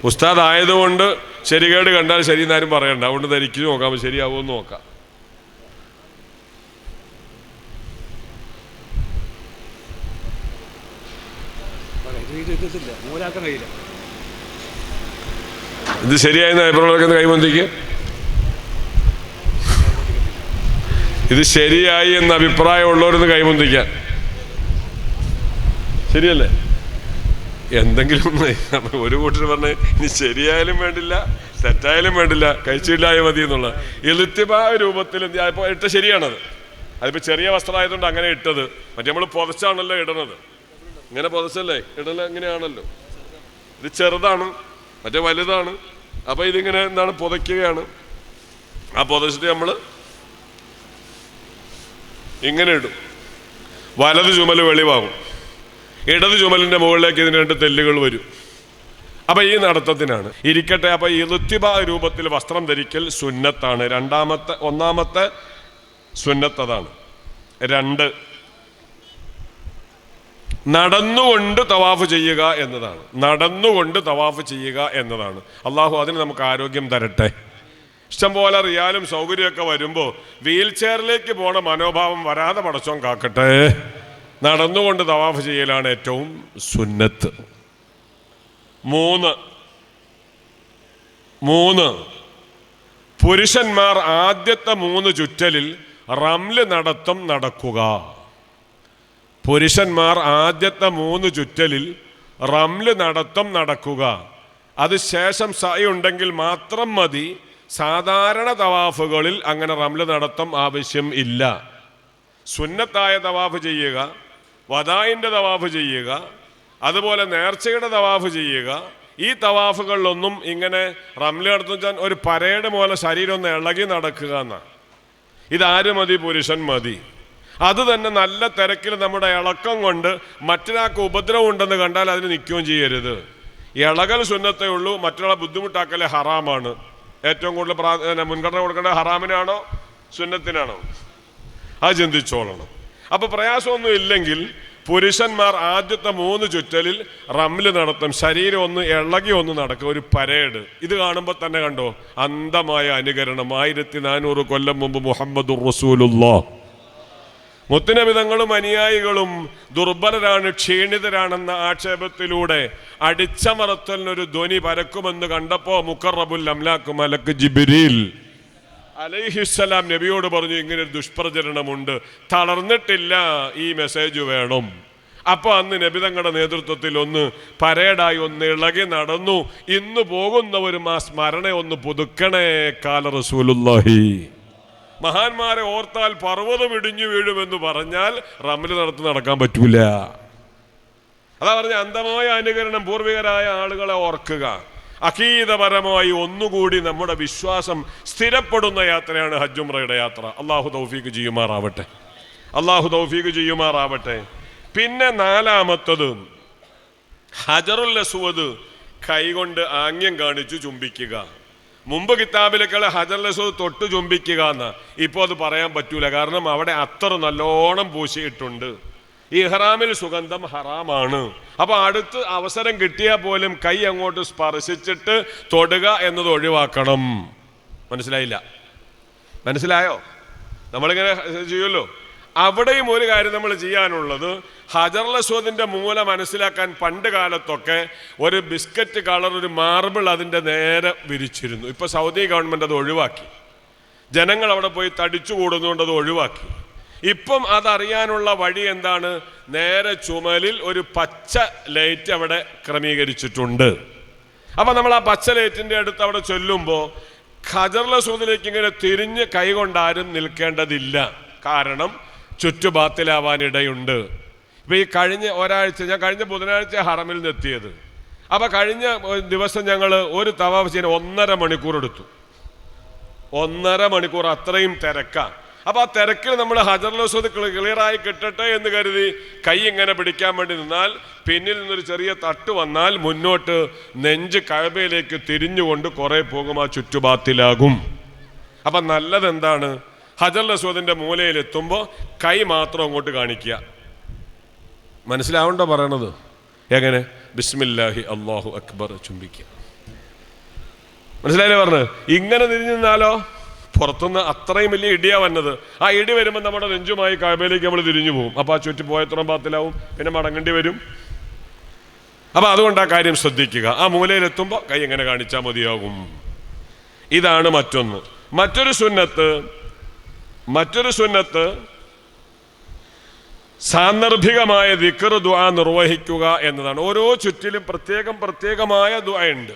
ഉസ്താദ് ആയതുകൊണ്ട് ശരികേട് കണ്ടാൽ ശരി എന്നാരും പറയണ്ട. അതുകൊണ്ട് ധരിച്ചു നോക്കാം, ശരിയാവുമെന്ന് നോക്കാം. ഇത് ശരിയായെന്ന് അഭിപ്രായം കൈമന്തിക്ക്. ഇത് ശരിയായി എന്ന അഭിപ്രായമുള്ളവരെന്ന് കൈമന്തിക്കാൻ. ശരിയല്ലേ? എന്തെങ്കിലും ഒരു കൂട്ടർ പറഞ്ഞ് ഇനി ശരിയായാലും വേണ്ടില്ല, തെറ്റായാലും വേണ്ടില്ല, കഴിച്ചില്ലായ മതി എന്നുള്ള ഇളുത്തിബാ രൂപത്തിൽ ഇപ്പോൾ ഇട്ട ശരിയാണത്. അതിപ്പോൾ ചെറിയ വസ്ത്രമായതുകൊണ്ട് അങ്ങനെ ഇട്ടത്. മറ്റേ നമ്മൾ പുതച്ചാണല്ലോ ഇടണത്. ഇങ്ങനെ പുതച്ചല്ലേ ഇടല? ഇങ്ങനെയാണല്ലോ. ഇത് ചെറുതാണ്, മറ്റേ വലുതാണ്. അപ്പോൾ ഇതിങ്ങനെ എന്താണ്? പുതയ്ക്കുകയാണ്. ആ പുതച്ചിട്ട് നമ്മൾ ഇങ്ങനെ ഇടും. വലത് ചുമൽ വെളിവാകും, ഇടത് ചുമലിൻ്റെ മുകളിലേക്ക് ഇതിന് 2 തെല്ലുകൾ വരും. അപ്പം ഈ നടത്തത്തിനാണ്. ഇരിക്കട്ടെ. അപ്പം ഈ ഇളുത്തിബാ രൂപത്തിൽ വസ്ത്രം ധരിക്കൽ സുന്നത്താണ്. ഒന്നാമത്തെ സുന്നത്തതാണ്. 2 നടന്നുകൊണ്ട് തവാഫ് ചെയ്യുക എന്നതാണ്. നടന്നുകൊണ്ട് തവാഫ് ചെയ്യുക എന്നതാണ്. അള്ളാഹു അതിന് നമുക്ക് ആരോഗ്യം തരട്ടെ. ഇഷ്ടംപോലെ റിയാലും സൗകര്യമൊക്കെ വരുമ്പോൾ വീൽ ചെയറിലേക്ക് പോണ മനോഭാവം വരാതെ പടച്ചോൻ കാക്കട്ടെ. നടന്നുകൊണ്ട് തവാഫ് ചെയ്യലാണ് ഏറ്റവും സുന്നത്ത്. 3 പുരുഷന്മാർ ആദ്യത്തെ 3 ചുറ്റലിൽ റംല് നടത്തം നടക്കുക. പുരുഷന്മാർ ആദ്യത്തെ 3 ചുറ്റലിൽ റംല് നടത്തം നടക്കുക. അത് ശേഷം സഅയ് ഉണ്ടെങ്കിൽ മാത്രം മതി. സാധാരണ തവാഫുകളിൽ അങ്ങനെ റംല് നടത്തം ആവശ്യം ഇല്ല. സുന്നത്തായ തവാഫ് ചെയ്യുക, വദായിൻ്റെ തവാഫ് ചെയ്യുക, അതുപോലെ നേർച്ചയുടെ തവാഫ് ചെയ്യുക. ഈ തവാഫുകളിലൊന്നും ഇങ്ങനെ റംല് നടത്തുന്ന വെച്ചാൽ ഒരു പരേഡ് പോലെ ശരീരം ഒന്ന് ഇളകി നടക്കുക എന്നാണ്. ഇതാര് മതി? പുരുഷൻ മതി. അത് തന്നെ നല്ല തിരക്കിൽ നമ്മുടെ ഇളക്കം കൊണ്ട് മറ്റൊരാൾക്ക് ഉപദ്രവം ഉണ്ടെന്ന് കണ്ടാൽ അതിന് നിൽക്കുകയും ചെയ്യരുത്. ഇളകൽ സുന്നത്തേ ഉള്ളൂ, മറ്റുള്ള ബുദ്ധിമുട്ടാക്കൽ ഹറാമാണ്. ഏറ്റവും കൂടുതൽ മുൻഗണന കൊടുക്കേണ്ടത് ഹറാമിനാണോ സുന്നത്തിനാണോ? അത് ചിന്തിച്ചോളണം. അപ്പോൾ പ്രയാസമൊന്നും ഇല്ലെങ്കിൽ പുരുഷന്മാർ ആദ്യത്തെ 3 ചുറ്റലിൽ റംല് നടത്തും. ശരീരം ഒന്ന് ഇളകി ഒന്ന് നടക്കും, ഒരു പരേഡ്. ഇത് കാണുമ്പോൾ തന്നെ കണ്ടോ അന്ധമായ അനുകരണം. 1400 കൊല്ലം മുമ്പ് മുഹമ്മദുർ റസൂലുള്ളാഹ്. മുത്തുനബി തങ്ങളും അനുയായികളും ദുർബലരാണ്, ക്ഷീണിതരാണെന്ന ആക്ഷേപത്തിലൂടെ അടിച്ചമർത്തലിനൊരു ധ്വനി പരക്കുമെന്ന് കണ്ടപ്പോൾ മുഖറബുൽ അംലാക്ക് മലക്ക് ജിബ്രീൽ അലൈഹിസ്സലാം നബിയോട് പറഞ്ഞു, ഇങ്ങനെ ഒരു ദുഷ്പ്രചരണമുണ്ട്, തളർന്നിട്ടില്ല, ഈ മെസ്സേജ് വേണം. അപ്പോൾ അന്ന് നബിതങ്ങളുടെ നേതൃത്വത്തിൽ ഒന്ന് പരേഡായി ഒന്ന് ഇളകി നടന്നു. ഇന്ന് പോകുന്നവരും ആ സ്മരണ ഒന്ന് പുതുക്കണേ കാല റസൂലുള്ളാഹി. മഹാന്മാരെ ഓർത്താൽ പർവ്വതം ഇടിഞ്ഞു വീഴുമെന്ന് പറഞ്ഞാൽ റമല് നടക്കാൻ പറ്റൂല. അതാ പറഞ്ഞ അന്ധമായ അനുകരണം. പൂർവികരായ ആളുകളെ ഓർക്കുക. അഖീദപരമായി ഒന്നുകൂടി നമ്മുടെ വിശ്വാസം സ്ഥിരപ്പെടുന്ന യാത്രയാണ് ഹജ്ജ് ഉംറയുടെ യാത്ര. അള്ളാഹു തൗഫീഖ് ചെയ്യുമാറാവട്ടെ, അള്ളാഹു തൗഫീഖ് ചെയ്യുമാറാവട്ടെ. പിന്നെ നാലാമത്തത് ഹജറുൽ അസ്വദ് കൈകൊണ്ട് ആംഗ്യം കാണിച്ചു ചുംബിക്കുക. മുമ്പ് കിതാബിലേക്കുള്ള ഹജറുൽ അസ്വദ് തൊട്ട് ചുംബിക്കുക എന്നാ. ഇപ്പോൾ അത് പറയാൻ പറ്റൂല, കാരണം അവിടെ അത്തർ നല്ലോണം പൂശിയിട്ടുണ്ട്. ഇഹ്റാമിൽ സുഗന്ധം ഹറാമാണ്. അപ്പൊ അടുത്ത് അവസരം കിട്ടിയാൽ പോലും കൈ അങ്ങോട്ട് സ്പർശിച്ചിട്ട് തൊടുക എന്നത് ഒഴിവാക്കണം. മനസ്സിലായില്ല? മനസ്സിലായോ? നമ്മളിങ്ങനെ ചെയ്യുമല്ലോ. അവിടെയും ഒരു കാര്യം നമ്മൾ ചെയ്യാനുള്ളത്, ഹജറുൽ അസ്വദിന്റെ മൂല മനസ്സിലാക്കാൻ പണ്ട് കാലത്തൊക്കെ ഒരു ബിസ്ക്കറ്റ് കളർ ഒരു മാർബിൾ അതിൻ്റെ നേരെ വിരിച്ചിരുന്നു. ഇപ്പൊ സൗദി ഗവൺമെന്റ് അത് ഒഴിവാക്കി. ജനങ്ങൾ അവിടെ പോയി തടിച്ചു കൂടുന്നതുകൊണ്ട് അത് ഒഴിവാക്കി. ഇപ്പം അതറിയാനുള്ള വഴി എന്താണ്? നേരെ ചുമലിൽ ഒരു പച്ച ലൈറ്റ് അവിടെ ക്രമീകരിച്ചിട്ടുണ്ട്. അപ്പൊ നമ്മൾ ആ പച്ച ലൈറ്റിന്റെ അടുത്ത് അവിടെ ചൊല്ലുമ്പോൾ ഹജറുൽ അസ്വദിലേക്ക് ഇങ്ങനെ തിരിഞ്ഞ് കൈകൊണ്ടാരും നിൽക്കേണ്ടതില്ല. കാരണം ചുറ്റുബാത്തിലാവാനിടയുണ്ട്. ഇപ്പൊ ഈ കഴിഞ്ഞ ഒരാഴ്ച, ഞാൻ കഴിഞ്ഞ ബുധനാഴ്ച ഹറമിൽ നിന്ന് എത്തിയത്. അപ്പൊ കഴിഞ്ഞ ദിവസം ഞങ്ങൾ ഒരു തവാഫ് ചെയ്യാൻ 1.5 മണിക്കൂർ എടുത്തു. 1.5 മണിക്കൂർ, അത്രയും തിരക്കാണ്. അപ്പൊ ആ തിരക്കിൽ നമ്മൾ ഹജറുൽ അസ്വദ് ക്ലിയറായി കിട്ടട്ടെ എന്ന് കരുതി കൈ ഇങ്ങനെ പിടിക്കാൻ വേണ്ടി നിന്നാൽ പിന്നിൽ നിന്നൊരു ചെറിയ തട്ട് വന്നാൽ മുന്നോട്ട് നെഞ്ച് കഅബയിലേക്ക് തിരിഞ്ഞുകൊണ്ട് കുറെ പോകും, ആ ചുറ്റുബാത്തിലാകും. അപ്പൊ നല്ലത് എന്താണ്? ഹജറുൽ അസ്വദിന്റെ മൂലയിലെത്തുമ്പോൾ കൈ മാത്രം അങ്ങോട്ട് കാണിക്കുക. മനസ്സിലാവണ്ടോ പറയണത്? എങ്ങനെ? ബിസ്മില്ലാഹി അല്ലാഹു അക്ബർ ചുംബിക്കുക. മനസ്സിലായില്ലേ പറഞ്ഞത്? ഇങ്ങനെ തിരിഞ്ഞു നിന്നാലോ പുറത്തുനിന്ന് അത്രയും വലിയ ഇടിയാ വന്നത്. ആ ഇടി വരുമ്പോൾ നമ്മുടെ നെഞ്ചുമായി കഅബയിലേക്ക് നമ്മൾ തിരിഞ്ഞു പോകും. അപ്പൊ ആ ചുറ്റി പോയത്രം പാത്തിലാവും, പിന്നെ മടങ്ങേണ്ടി വരും. അപ്പൊ അതുകൊണ്ട് ആ കാര്യം ശ്രദ്ധിക്കുക. ആ മൂലയിലെത്തുമ്പോൾ കൈ എങ്ങനെ കാണിച്ചാൽ മതിയാകും. ഇതാണ് മറ്റൊന്ന്. മറ്റൊരു സുന്നത്ത് സാന്ദർഭികമായ ദിക്ർ ദുആ നിർവഹിക്കുക എന്നതാണ്. ഓരോ ചുറ്റിലും പ്രത്യേകമായ ദുആ ഉണ്ട്.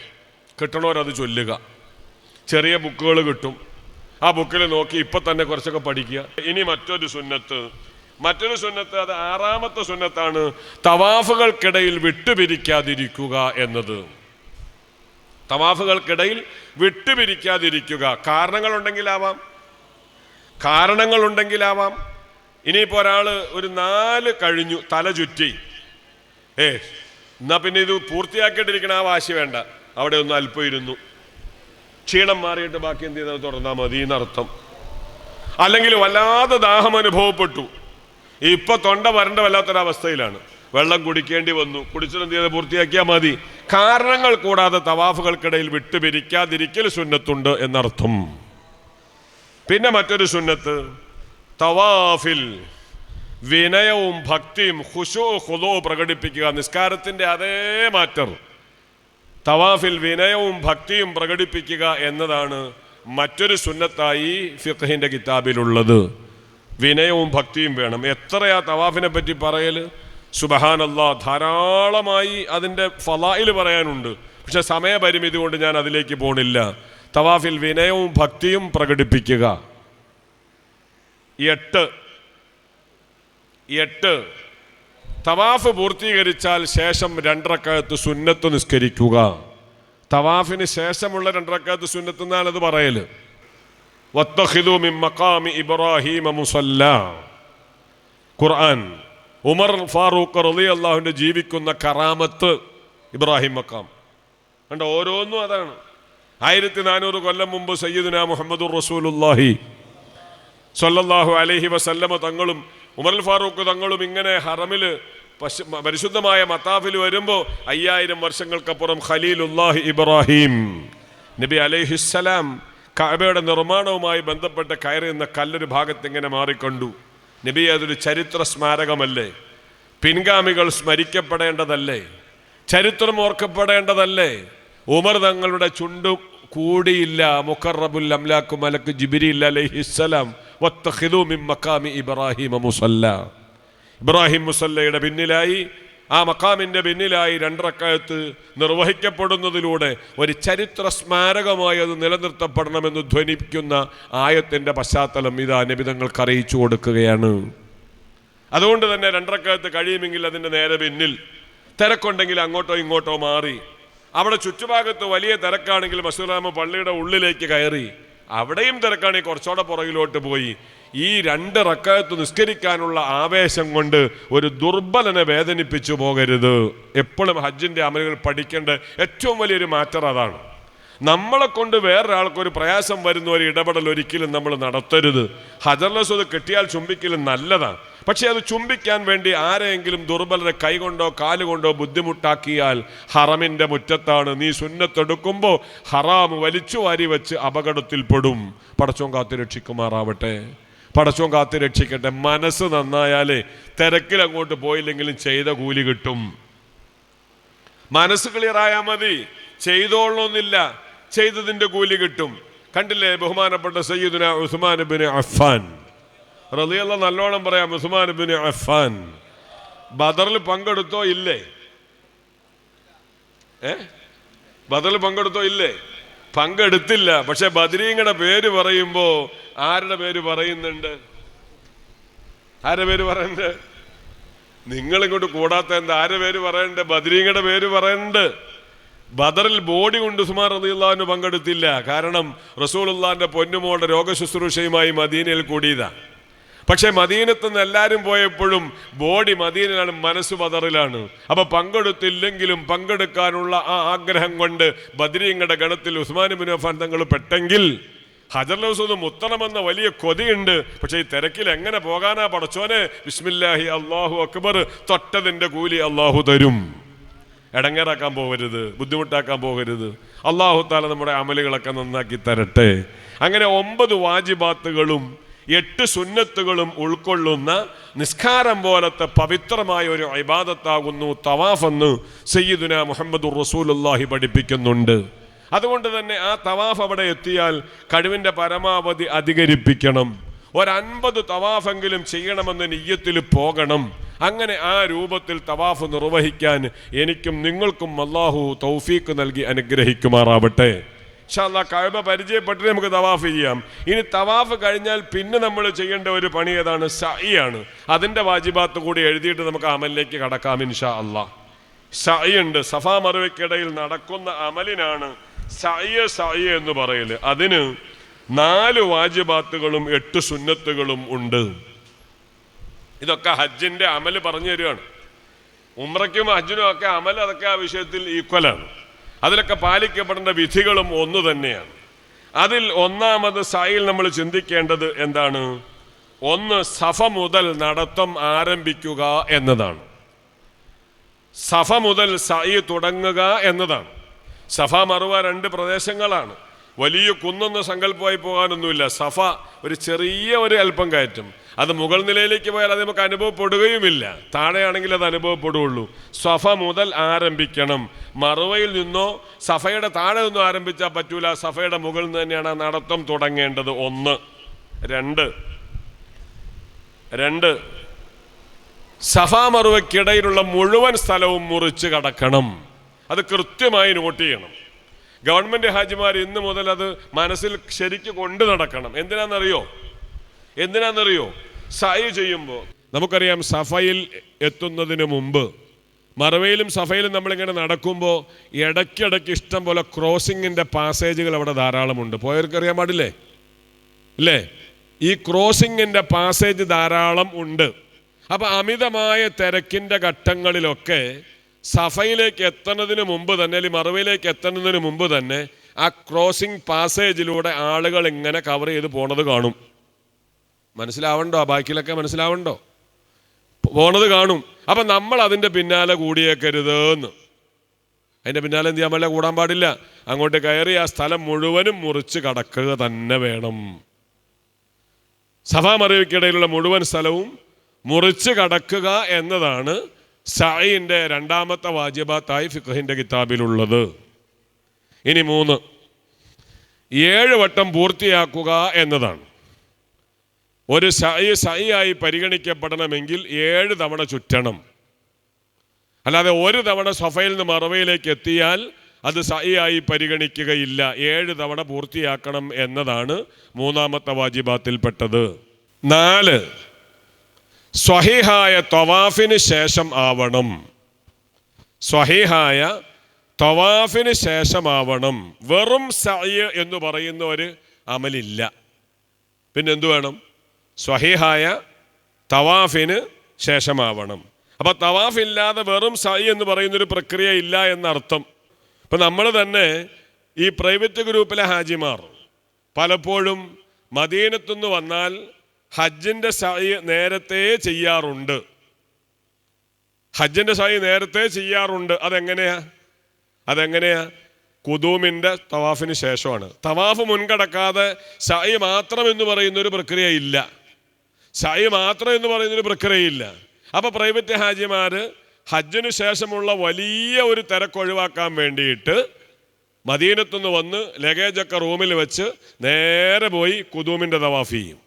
കിട്ടണവരത് ചൊല്ലുക. ചെറിയ ബുക്കുകൾ കിട്ടും, ആ ബുക്കിൽ നോക്കി ഇപ്പൊ തന്നെ കുറച്ചൊക്കെ പഠിക്കുക. ഇനി മറ്റൊരു സുന്നത്ത്, അത് 6ാമത്തെ സുന്നത്താണ് തവാഫുകൾക്കിടയിൽ വിട്ടുപിരിക്കാതിരിക്കുക എന്നത്. തവാഫുകൾക്കിടയിൽ വിട്ടുപിരിക്കാതിരിക്കുക. കാരണങ്ങളുണ്ടെങ്കിലാവാം. ഇനിയിപ്പോ ഒരാള് ഒരു 4 കഴിഞ്ഞു തല ചുറ്റി, എന്നാ പിന്നെ ഇത് പൂർത്തിയാക്കിയിട്ടിരിക്കണ ആ വാശി വേണ്ട, അവിടെ ഒന്ന് അല്പം ഇരുന്നു, ക്ഷീണം മാറിയിട്ട് ബാക്കി എന്ത് ചെയ്താൽ തുറന്നാൽ മതി എന്നർത്ഥം. അല്ലെങ്കിൽ വല്ലാതെ ദാഹം അനുഭവപ്പെട്ടു, ഇപ്പൊ തൊണ്ട വരണ്ട വല്ലാത്തൊരവസ്ഥയിലാണ്, വെള്ളം കുടിക്കേണ്ടി വന്നു, കുടിച്ചിട്ട് എന്ത് ചെയ്താൽ പൂർത്തിയാക്കിയാൽ മതി. കാരണങ്ങൾ കൂടാതെ തവാഫുകൾക്കിടയിൽ വിട്ടുപിരിക്കാതിരിക്കൽ സുന്നത്തുണ്ട് എന്നർത്ഥം. പിന്നെ മറ്റൊരു സുന്നത്ത്, തവാഫിൽ വിനയവും ഭക്തിയും ഖുശൂ പ്രകടിപ്പിക്കുക. നിസ്കാരത്തിന്റെ അതേ മാറ്റർ തവാഫിൽ വിനയവും ഭക്തിയും പ്രകടിപ്പിക്കുക എന്നതാണ് മറ്റൊരു സുന്നത്തായി ഫിഖ്ഹിന്റെ കിതാബിലുള്ളത്. വിനയവും ഭക്തിയും വേണം. എത്രയാ തവാഫിനെ പറ്റി പറയൽ, സുബ്ഹാനല്ലാഹ്, ധാരാളമായി അതിൻ്റെ ഫളായിൽ പറയാനുണ്ട്. പക്ഷെ സമയപരിമിതി കൊണ്ട് ഞാൻ അതിലേക്ക് പോണില്ല. തവാഫിൽ വിനയവും ഭക്തിയും പ്രകടിപ്പിക്കുക. 8 തവാഫ് പൂർത്തീകരിച്ചാൽ ശേഷം 2 റക്അത്ത് സുന്നത്ത് നിസ്കരിക്കുക. തവാഫിന് ശേഷമുള്ള 2 റക്അത്ത് സുന്നത്ത് എന്നാണ് അത് പറയല്. വത്തഖിദു മിൻ മഖാമി ഇബ്രാഹീമ മുസല്ല. ഖുർആൻ. ഉമർ ഫാറൂഖ് റളിയല്ലാഹുവിന്റെ ജീവിക്കുന്ന കറാമത്ത് ഇബ്രാഹിം മഖാം കണ്ട. ഓരോന്നും അതാണ്. 1400 കൊല്ലം മുമ്പ് സയ്യിദുനാ മുഹമ്മദുർ റസൂലുള്ളാഹി സ്വല്ലല്ലാഹു അലൈഹി വസല്ലമ തങ്ങളും ഉമർ ഫാറൂഖ് തങ്ങളും ഇങ്ങനെ ഹറമില് പരിശുദ്ധമായ മത്താഫിൽ വരുമ്പോൾ 5000 വർഷങ്ങൾക്കപ്പുറം ഖലീലുല്ലാഹി ഇബ്രാഹിം നബി അലൈഹിസ്സലാം കഅബയുടെ നിർമ്മാണവുമായി ബന്ധപ്പെട്ട് കയറിയുന്ന കല്ലൊരു ഭാഗത്ത് ഇങ്ങനെ മാറിക്കണ്ടു. നബി, അതൊരു ചരിത്ര സ്മാരകമല്ലേ? പിൻഗാമികൾ സ്മരിക്കപ്പെടേണ്ടതല്ലേ? ചരിത്രം ഓർക്കപ്പെടേണ്ടതല്ലേ? ഉമർ തങ്ങളുടെ ചുണ്ടു കൂടിയില്ല. മുഖറബുൽ അംലാക്കു മലക്ക് ജിബ്രീൽ അലൈഹിസ്സലാം വത്തഖിദു മിൻ മഖാമി ഇബ്രാഹിമ മുസല്ല. ഇബ്രാഹിം മുസല്ലയുടെ പിന്നിലായി, ആ മഖാമിൻ്റെ പിന്നിലായി 2 റക്അത്ത് നിർവഹിക്കപ്പെടുന്നതിലൂടെ ഒരു ചരിത്ര സ്മാരകമായി അത് നിലനിർത്തപ്പെടണമെന്ന് ധ്വനിക്കുന്ന ആയത്തിൻ്റെ പശ്ചാത്തലം ഇതാ നബി തങ്ങൾക്ക് അറിയിച്ചു കൊടുക്കുകയാണ്. അതുകൊണ്ട് തന്നെ 2 റക്അത്ത് കഴിയുമെങ്കിൽ അതിൻ്റെ നേരെ പിന്നിൽ, തിരക്കുണ്ടെങ്കിൽ അങ്ങോട്ടോ ഇങ്ങോട്ടോ മാറി, അവിടെ ചുറ്റുഭാഗത്ത് വലിയ തിരക്കാണെങ്കിൽ മസ്ജിദുൽ പള്ളിയുടെ ഉള്ളിലേക്ക് കയറി, അവിടെയും തിരക്കാണെങ്കിൽ കുറച്ചുകൂടെ പുറകിലോട്ട് പോയി ഈ 2 റക്അത്ത് നിസ്കരിക്കാനുള്ള ആവേശം കൊണ്ട് ഒരു ദുർബലനെ വേദനിപ്പിച്ചു പോകരുത്. എപ്പോഴും ഹജ്ജിൻ്റെ അമലുകൾ പഠിക്കേണ്ട ഏറ്റവും വലിയൊരു മാറ്റർ അതാണ്. നമ്മളെ കൊണ്ട് വേറൊരാൾക്കൊരു പ്രയാസം വരുന്ന ഒരു ഇടപെടൽ ഒരിക്കലും നമ്മൾ നടത്തരുത്. ഹജറുൽ അസ്വദ് കിട്ടിയാൽ ചുംബിക്കലും നല്ലതാണ്, പക്ഷെ അത് ചുംബിക്കാൻ വേണ്ടി ആരെങ്കിലും ദുർബലരെ കൈകൊണ്ടോ കാലുകൊണ്ടോ ബുദ്ധിമുട്ടാക്കിയാൽ ഹറമിൻ്റെ മുറ്റത്താണ്, നീ സുന്നത്തെടുക്കുമ്പോൾ ഹറാം വലിച്ചു വാരി വെച്ച് അപകടത്തിൽപ്പെടും. പടച്ചോൻ കാത്തു രക്ഷിക്കുമാറാവട്ടെ, പടച്ചോൻ കാത്തു രക്ഷിക്കട്ടെ. മനസ്സ് നന്നായാലേ തിരക്കിൽ അങ്ങോട്ട് പോയില്ലെങ്കിലും ചെയ്ത കൂലി കിട്ടും. മനസ്സ് ക്ലിയറായാൽ മതി, ചെയ്തോളണമെന്നില്ല, ചെയ്തതിൻ്റെ കൂലി കിട്ടും. കണ്ടില്ലേ ബഹുമാനപ്പെട്ട സയ്യിദുനാ ഉസ്മാൻ ഇബ്നു അഫ്ഫാൻ റളിയല്ലാഹു, നല്ലോണം പറയാം, ഉസ്മാൻ ഇബ്നു അഫ്ഫാൻ ബദറിൽ പങ്കെടുത്തോ ഇല്ലേ? ബദറിൽ പങ്കെടുത്തോ ഇല്ലേ? പങ്കെടുത്തില്ല. പക്ഷെ ബദരീങ്ങളുടെ പേര് പറയുമ്പോ ആരുടെ പേര് പറയുന്നുണ്ട്? ആരുടെ പേര് പറയുന്നുണ്ട്? നിങ്ങളിങ്ങോട്ട് കൂടാത്ത എന്താ? ആരുടെ പേര് പറയണ്ട്? ബദരീങ്ങളുടെ പേര് പറയുന്നുണ്ട്. ബദറിൽ ബോഡി കൊണ്ട് ഉസ്മാൻ റളിയല്ലാഹു അൻഹു പങ്കെടുത്തില്ല. കാരണം റസൂലുള്ളാഹിന്റെ പൊന്നുമോളുടെ രോഗശുശ്രൂഷയുമായി മദീനയിൽ കൂടിയതാ. പക്ഷെ മദീനത്ത് നിന്ന് എല്ലാവരും പോയപ്പോഴും ബോഡി മദീനയിലാണ്, മനസ്സ് ബദറിലാണ്. അപ്പൊ പങ്കെടുത്തില്ലെങ്കിലും പങ്കെടുക്കാനുള്ള ആ ആഗ്രഹം കൊണ്ട് ബദരീങ്ങളുടെ ഗണത്തിൽ ഉസ്മാൻ ഇബ്നു അഫ്ഫാൻ തങ്ങൾ പെട്ടെങ്കിൽ ഹജറുൽ അസ്വദ് മുത്തണമെന്ന വലിയ കൊതിയുണ്ട്. പക്ഷെ ഈ തിരക്കിൽ എങ്ങനെ പോകാനാ പടച്ചോനെ? ബിസ്മില്ലാഹി അല്ലാഹു അക്ബർ, തൊട്ടതിൻ്റെ കൂലി അല്ലാഹു തരും. ഇടങ്ങേറാക്കാൻ പോകരുത്, ബുദ്ധിമുട്ടാക്കാൻ പോകരുത്. അല്ലാഹു തആല നമ്മുടെ അമലുകളൊക്കെ നന്നാക്കി തരട്ടെ. അങ്ങനെ 9 വാജിബാത്തുകളും 8 സുന്നത്തുകളും ഉൾക്കൊള്ളുന്ന നിസ്കാരം പോലത്തെ പവിത്രമായ ഒരു ഇബാദത്താകുന്നു തവാഫ് എന്ന് സയ്യിദുനാ മുഹമ്മദുർ റസൂലുള്ളാഹി പഠിപ്പിക്കുന്നുണ്ട്. അതുകൊണ്ട് തന്നെ ആ തവാഫ് അവിടെ എത്തിയാൽ കഴിവിൻ്റെ പരമാവധി അധികരിപ്പിക്കണം. 50 തവാഫെങ്കിലും ചെയ്യണമെന്ന് നിയ്യത്തിൽ പോകണം. അങ്ങനെ ആ രൂപത്തിൽ തവാഫ് നിർവഹിക്കാൻ എനിക്കും നിങ്ങൾക്കും അല്ലാഹു തൗഫീഖ് നൽകി അനുഗ്രഹിക്കുമാറാവട്ടെ. ഇൻഷാ അല്ലാഹ് കഅബ പരിചയപ്പെട്ടിട്ട് നമുക്ക് തവാഫ് ചെയ്യാം. ഇനി തവാഫ് കഴിഞ്ഞാൽ പിന്നെ നമ്മൾ ചെയ്യേണ്ട ഒരു പണി ഏതാണ്? സഅയാണ്. അതിൻ്റെ വാജിബാത്ത് കൂടി എഴുതിയിട്ട് നമുക്ക് അമലിലേക്ക് കടക്കാം ഇൻഷാ അല്ലാഹ്. സഅയ് ഉണ്ട്, സഫാ മറുവയ്ക്കിടയിൽ നടക്കുന്ന അമലിനാണ് സഅയ് എന്ന് പറയല്. അതിന് 4 വാജിബാത്തുകളും 8 സുന്നത്തുകളും ഉണ്ട്. ഇതൊക്കെ ഹജ്ജിന്റെ അമല് പറഞ്ഞു തരികയാണ്. ഉംറയ്ക്കും ഹജ്ജിനും ഒക്കെ അമൽ അതൊക്കെ ആ വിഷയത്തിൽ ഈക്വലാണ്. അതിലൊക്കെ പാലിക്കപ്പെടേണ്ട വിധികളും ഒന്നു തന്നെയാണ്. അതിൽ ഒന്നാമത് സഅയിൽ നമ്മൾ ചിന്തിക്കേണ്ടത് എന്താണ്? 1 സഫ മുതൽ നടത്തം ആരംഭിക്കുക എന്നതാണ്. സഫ മുതൽ സഅയ് തുടങ്ങുക എന്നതാണ്. സഫ മറുവ 2 പ്രദേശങ്ങളാണ്. വലിയ കുന്നൊന്ന് സങ്കല്പമായി പോകാനൊന്നുമില്ല. സഫ ഒരു ചെറിയ ഒരു അല്പം കയറ്റം. അത് മുകൾ നിലയിലേക്ക് പോയാൽ അത് നമുക്ക് അനുഭവപ്പെടുകയുമില്ല, താഴെയാണെങ്കിൽ അത് അനുഭവപ്പെടുകയുള്ളൂ. സഫ മുതൽ ആരംഭിക്കണം. മറുവയിൽ നിന്നോ സഫയുടെ താഴെ നിന്നോ ആരംഭിച്ചാൽ പറ്റൂല, സഫയുടെ മുകളിൽ നിന്ന് തന്നെയാണ് ആ നടത്തം തുടങ്ങേണ്ടത്. 1. 2 സഫാ മറുവയ്ക്കിടയിലുള്ള മുഴുവൻ സ്ഥലവും മുറിച്ച് കടക്കണം. അത് കൃത്യമായി നോട്ട് ചെയ്യണം. ഗവൺമെൻറ് ഹാജിമാർ ഇന്ന് മുതൽ അത് മനസ്സിൽ ശരിക്ക് കൊണ്ട് നടക്കണം. എന്തിനാണെന്നറിയോ? സഅയ് ചെയ്യുമ്പോൾ നമുക്കറിയാം, സഫയിൽ എത്തുന്നതിന് മുമ്പ് മറുവയിലും സഫയിലും നമ്മളിങ്ങനെ നടക്കുമ്പോൾ ഇടയ്ക്കിടയ്ക്ക് ഇഷ്ടം പോലെ ക്രോസിങ്ങിൻ്റെ പാസേജുകൾ അവിടെ ധാരാളമുണ്ട്. പോയവർക്കറിയാൻ പാടില്ലേ? ഇല്ലേ? ഈ ക്രോസിങ്ങിൻ്റെ പാസേജ് ധാരാളം ഉണ്ട്. അപ്പം അമിതമായ തിരക്കിൻ്റെ ഘട്ടങ്ങളിലൊക്കെ സഫയിലേക്ക് എത്തുന്നതിന് മുമ്പ് തന്നെ, അല്ലെങ്കിൽ മറുവയിലേക്ക് എത്തുന്നതിന് മുമ്പ് തന്നെ ആ ക്രോസിംഗ് പാസേജിലൂടെ ആളുകൾ ഇങ്ങനെ കവർ ചെയ്ത് പോണത് കാണും. മനസ്സിലാവണ്ടോ? ആ ബാക്കിലൊക്കെ മനസ്സിലാവണ്ടോ? പോണത് കാണും. അപ്പം നമ്മൾ അതിൻ്റെ പിന്നാലെ കൂടിയേക്കരുതെന്ന്. അതിൻ്റെ പിന്നാലെ എന്ത് ചെയ്യാൻ പാടില്ല? കൂടാൻ പാടില്ല. അങ്ങോട്ട് കയറി ആ സ്ഥലം മുഴുവനും മുറിച്ച് കടക്കുക തന്നെ വേണം. സഫാ മറുവയ്ക്കിടയിലുള്ള മുഴുവൻ സ്ഥലവും മുറിച്ച് കടക്കുക എന്നതാണ് സഅയിൻ്റെ 2ാമത്തെ വാജിബാത്തായി ഫിഖ്ഹിൻ്റെ കിതാബിലുള്ളത്. ഇനി 3, 7 വട്ടം പൂർത്തിയാക്കുക എന്നതാണ്. ഒരു സഅയി പരിഗണിക്കപ്പെടണമെങ്കിൽ 7 തവണ ചുറ്റണം. അല്ലാതെ ഒരു തവണ സഫയിൽ നിന്ന് മർവയിലേക്ക് എത്തിയാൽ അത് സഅയി പരിഗണിക്കുകയില്ല. 7 തവണ പൂർത്തിയാക്കണം എന്നതാണ് 3ാമത്തെ വാജിബാത്തിൽപ്പെട്ടത്. 4 സ്വഹീഹായ തവാഫിന് ശേഷം ആവണം. സ്വഹീഹായ തവാഫിന് ശേഷമാവണം. വെറും സഅയ് എന്ന് പറയുന്ന ഒരു അമലില്ല. പിന്നെ എന്തു വേണം? സ്വഹീഹായ തവാഫിന് ശേഷമാവണം. അപ്പൊ തവാഫ് ഇല്ലാതെ വെറും സഅയ് എന്ന് പറയുന്നൊരു പ്രക്രിയ ഇല്ല എന്നർത്ഥം. ഇപ്പം നമ്മൾ തന്നെ ഈ പ്രൈവറ്റ് ഗ്രൂപ്പിലെ ഹാജിമാർ പലപ്പോഴും മദീനത്തുനിന്ന് വന്നാൽ ഹജ്ജിൻ്റെ സഅയ് നേരത്തെ ചെയ്യാറുണ്ട്. ഹജ്ജിൻ്റെ സഅയ് നേരത്തെ ചെയ്യാറുണ്ട്. അതെങ്ങനെയാ? ഖുദൂമിൻ്റെ തവാഫിന് ശേഷമാണ്. തവാഫ് മുൻകടക്കാതെ സഅയ് മാത്രം എന്ന് പറയുന്നൊരു പ്രക്രിയ ഇല്ല. സഅയ് മാത്രം എന്ന് പറയുന്നൊരു പ്രക്രിയയില്ല. അപ്പോൾ പ്രൈവറ്റ് ഹാജിമാർ ഹജ്ജിന് ശേഷമുള്ള വലിയ ഒരു തിരക്കൊഴിവാക്കാൻ വേണ്ടിയിട്ട് മദീനത്തുനിന്ന് വന്ന് ലഗേജൊക്കെ റൂമിൽ വെച്ച് നേരെ പോയി ഖുദൂമിൻ്റെ തവാഫ് ചെയ്യും.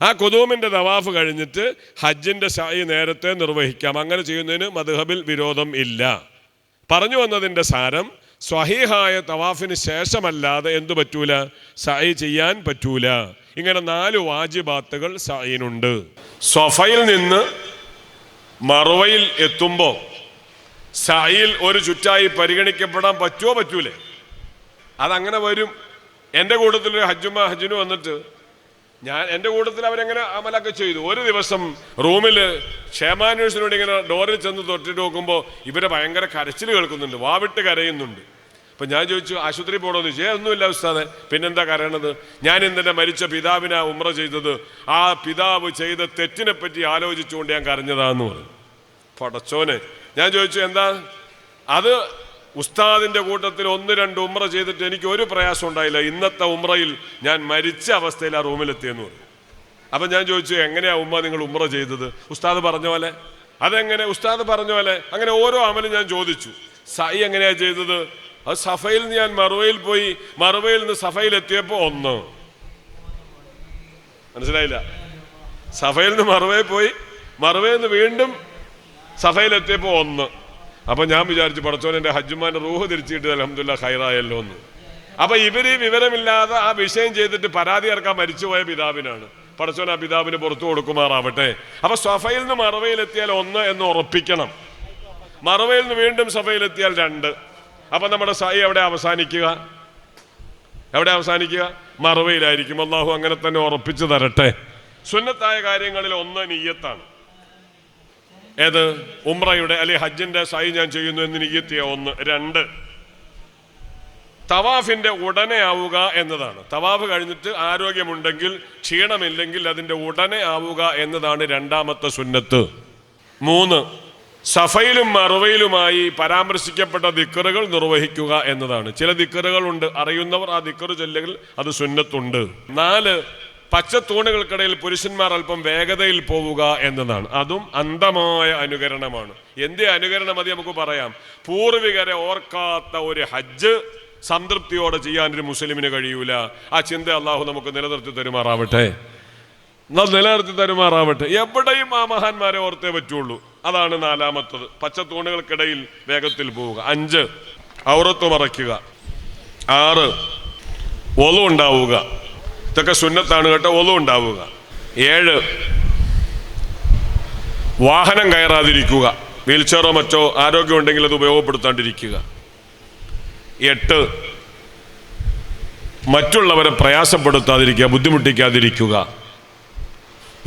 ആ ഖുദൂമിൻ്റെ തവാഫ് കഴിഞ്ഞിട്ട് ഹജ്ജിൻ്റെ സഅയ് നേരത്തെ നിർവഹിക്കാം. അങ്ങനെ ചെയ്യുന്നതിന് മദ്ഹബിൽ വിരോധം ഇല്ല. പറഞ്ഞു വന്നതിൻ്റെ സാരം, സ്വഹീഹായ തവാഫിന് ശേഷമല്ലാതെ എന്തു പറ്റൂല? സഅയ് ചെയ്യാൻ പറ്റൂല. ഇങ്ങനെ 4 വാജിബാത്തുകൾ സഅയിനുണ്ട്. സ്വഫയിൽ നിന്ന് മർവയിൽ എത്തുമ്പോൾ സഅയിൽ ഒരു ചുറ്റായി പരിഗണിക്കപ്പെടാൻ പറ്റൂലേ? അതങ്ങനെ വരും. എൻ്റെ കൂട്ടത്തിലൊരു ഹജ്ജിന് വന്നിട്ട് എൻ്റെ കൂട്ടത്തിൽ അവരെങ്ങനെ അമലൊക്കെ ചെയ്തു. ഒരു ദിവസം റൂമിൽ ക്ഷേമാന്വേഷണോട് ഇങ്ങനെ ഡോറിൽ ചെന്ന് തൊട്ടിട്ട് നോക്കുമ്പോൾ ഇവരെ ഭയങ്കര കരച്ചിൽ കേൾക്കുന്നുണ്ട്, വാവിട്ട് കരയുന്നുണ്ട്. അപ്പം ഞാൻ ചോദിച്ചു, ആശുപത്രി പോകണമെന്ന് ചോദിച്ചു. ഒന്നുമില്ല ഉസ്താദെ. പിന്നെന്താ കരയണത്? ഞാൻ ഇന്നെൻ്റെ മരിച്ച പിതാവിനാ ഉംറ ചെയ്തത്, ആ പിതാവ് ചെയ്ത തെറ്റിനെ പറ്റി ആലോചിച്ചുകൊണ്ട് ഞാൻ കരഞ്ഞതാന്ന് പറഞ്ഞു. പടച്ചോനെ. ഞാൻ ചോദിച്ചു, എന്താ അത്? ഉസ്താദിൻ്റെ കൂട്ടത്തിൽ 1-2 ഉംറ ചെയ്തിട്ട് എനിക്ക് ഒരു പ്രയാസം ഉണ്ടായില്ല. ഇന്നത്തെ ഉംറയിൽ ഞാൻ മരിച്ച അവസ്ഥയിൽ ആ റൂമിലെത്തിയെന്ന് പറഞ്ഞു. അപ്പം ഞാൻ ചോദിച്ചു, എങ്ങനെയാ നിങ്ങൾ ഉംറ ചെയ്തത്? ഉസ്താദ് പറഞ്ഞ പോലെ. അതെങ്ങനെ? ഉസ്താദ് പറഞ്ഞ പോലെ. അങ്ങനെ ഓരോ അമലും ഞാൻ ചോദിച്ചു. സഅയ് എങ്ങനെയാ ചെയ്തത്? അത് സഫയിൽ നിന്ന് ഞാൻ മർവയിൽ പോയി, മർവയിൽ നിന്ന് സഫയിൽ എത്തിയപ്പോൾ 1. മനസ്സിലായില്ല? സഫയിൽ നിന്ന് മർവയിൽ പോയി, മർവയിൽ നിന്ന് വീണ്ടും സഫയിലെത്തിയപ്പോൾ 1. അപ്പം ഞാൻ വിചാരിച്ചു, പടച്ചോൻ എൻ്റെ ഹജ്ജുമാൻ്റെ റൂഹ് തിരിച്ചിട്ട് അൽഹംദുലില്ലാ ഖൈറായല്ലോ എന്ന്. അപ്പം ഇവര് വിവരമില്ലാതെ ആ വിഷയം ചെയ്തിട്ട് പരാതി ഇറക്കാൻ മരിച്ചുപോയ പിതാവിനാണ്. പടച്ചോൻ ആ പിതാവിന് പുറത്തു കൊടുക്കുമാറാവട്ടെ. അപ്പം സഫയിൽ നിന്ന് മർവയിലെത്തിയാൽ 1 എന്ന് ഉറപ്പിക്കണം. മർവയിൽ നിന്ന് വീണ്ടും സഫയിലെത്തിയാൽ 2. അപ്പം നമ്മുടെ സഅയ് എവിടെ അവസാനിക്കുക? മർവയിലായിരിക്കും. അല്ലാഹു അങ്ങനെ തന്നെ ഉറപ്പിച്ചു തരട്ടെ. സുന്നത്തായ കാര്യങ്ങളിൽ 1 നിയ്യത്താണ്. ഏത്? ഉംറയുടെ അല്ലെങ്കിൽ ഹജ്ജിന്റെ സഅയ് ഞാൻ ചെയ്യുന്നു എന്ന് നിയ്യത്തിയ 1. 2 തവാഫിന്റെ ഉടനെ ആവുക എന്നതാണ്. തവാഫ് കഴിഞ്ഞിട്ട് ആരോഗ്യമുണ്ടെങ്കിൽ, ക്ഷീണമില്ലെങ്കിൽ അതിൻ്റെ ഉടനെ ആവുക എന്നതാണ് 2ാമത്തെ സുന്നത്ത്. 3 സഫയിലും മർവയിലുമായി പരാമർശിക്കപ്പെട്ട ദിക്റുകൾ നിർവഹിക്കുക എന്നതാണ്. ചില ദിക്റുകളുണ്ട്, അറിയുന്നവർ ആ ദിക്റ് ചൊല്ലുകൾ, അത് സുന്നത്തുണ്ട്. 4 പച്ചത്തൂണുകൾക്കിടയിൽ പുരുഷന്മാർ അല്പം വേഗതയിൽ പോവുക എന്നതാണ്. അതും അന്ധമായ അനുകരണമാണ്. എന്തേ അനുകരണം? അത് നമുക്ക് പറയാം. പൂർവികരെ ഓർക്കാത്ത ഒരു ഹജ്ജ് സംതൃപ്തിയോടെ ചെയ്യാൻ ഒരു മുസ്ലിമിന് കഴിയൂല. ആ ചിന്ത അള്ളാഹു നമുക്ക് നിലനിർത്തി തരുമാറാവട്ടെ. എവിടെയും ആ മഹാന്മാരെ ഓർത്തേ പറ്റുള്ളൂ. അതാണ് 4ാമത്തത്. പച്ചത്തൂണുകൾക്കിടയിൽ വേഗത്തിൽ പോവുക. 5 ഔറത്ത് മറയ്ക്കുക. 6 ഒളു ഉണ്ടാവുക. ഇതൊക്കെ സുന്നത്താണ് കേട്ടോ. ഒളു ഉണ്ടാവുക. 7 വാഹനം കയറാതിരിക്കുക. വീൽചെയറോ മറ്റോ ആരോഗ്യമുണ്ടെങ്കിൽ അത് ഉപയോഗപ്പെടുത്താണ്ടിരിക്കുക. 8 മറ്റുള്ളവരെ പ്രയാസപ്പെടുത്താതിരിക്കുക, ബുദ്ധിമുട്ടിക്കാതിരിക്കുക.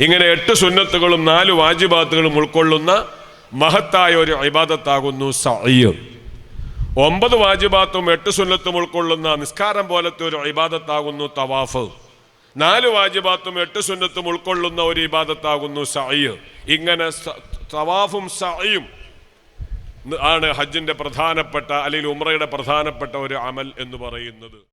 ഇങ്ങനെ 8 സുന്നത്തുകളും 4 വാജിബാത്തുകളും ഉൾക്കൊള്ളുന്ന മഹത്തായ ഒരു ഇബാദത്താകുന്നു സഅയ്. 9 വാജിബാത്തും 8 സുന്നത്തും ഉൾക്കൊള്ളുന്ന നിസ്കാരം പോലത്തെ ഒരു ഇബാദത്താകുന്നു തവാഫ്. 4 വാജിബാത്തും 8 സുന്നത്തും ഉൾക്കൊള്ളുന്ന ഒരു ഇബാദത്താകുന്നു സഅയ്. ഇങ്ങനെ തവാഫും സഅയും ആണ് ഹജ്ജിന്റെ പ്രധാനപ്പെട്ട അല്ലെങ്കിൽ ഉംറയുടെ പ്രധാനപ്പെട്ട ഒരു അമൽ എന്ന് പറയുന്നത്.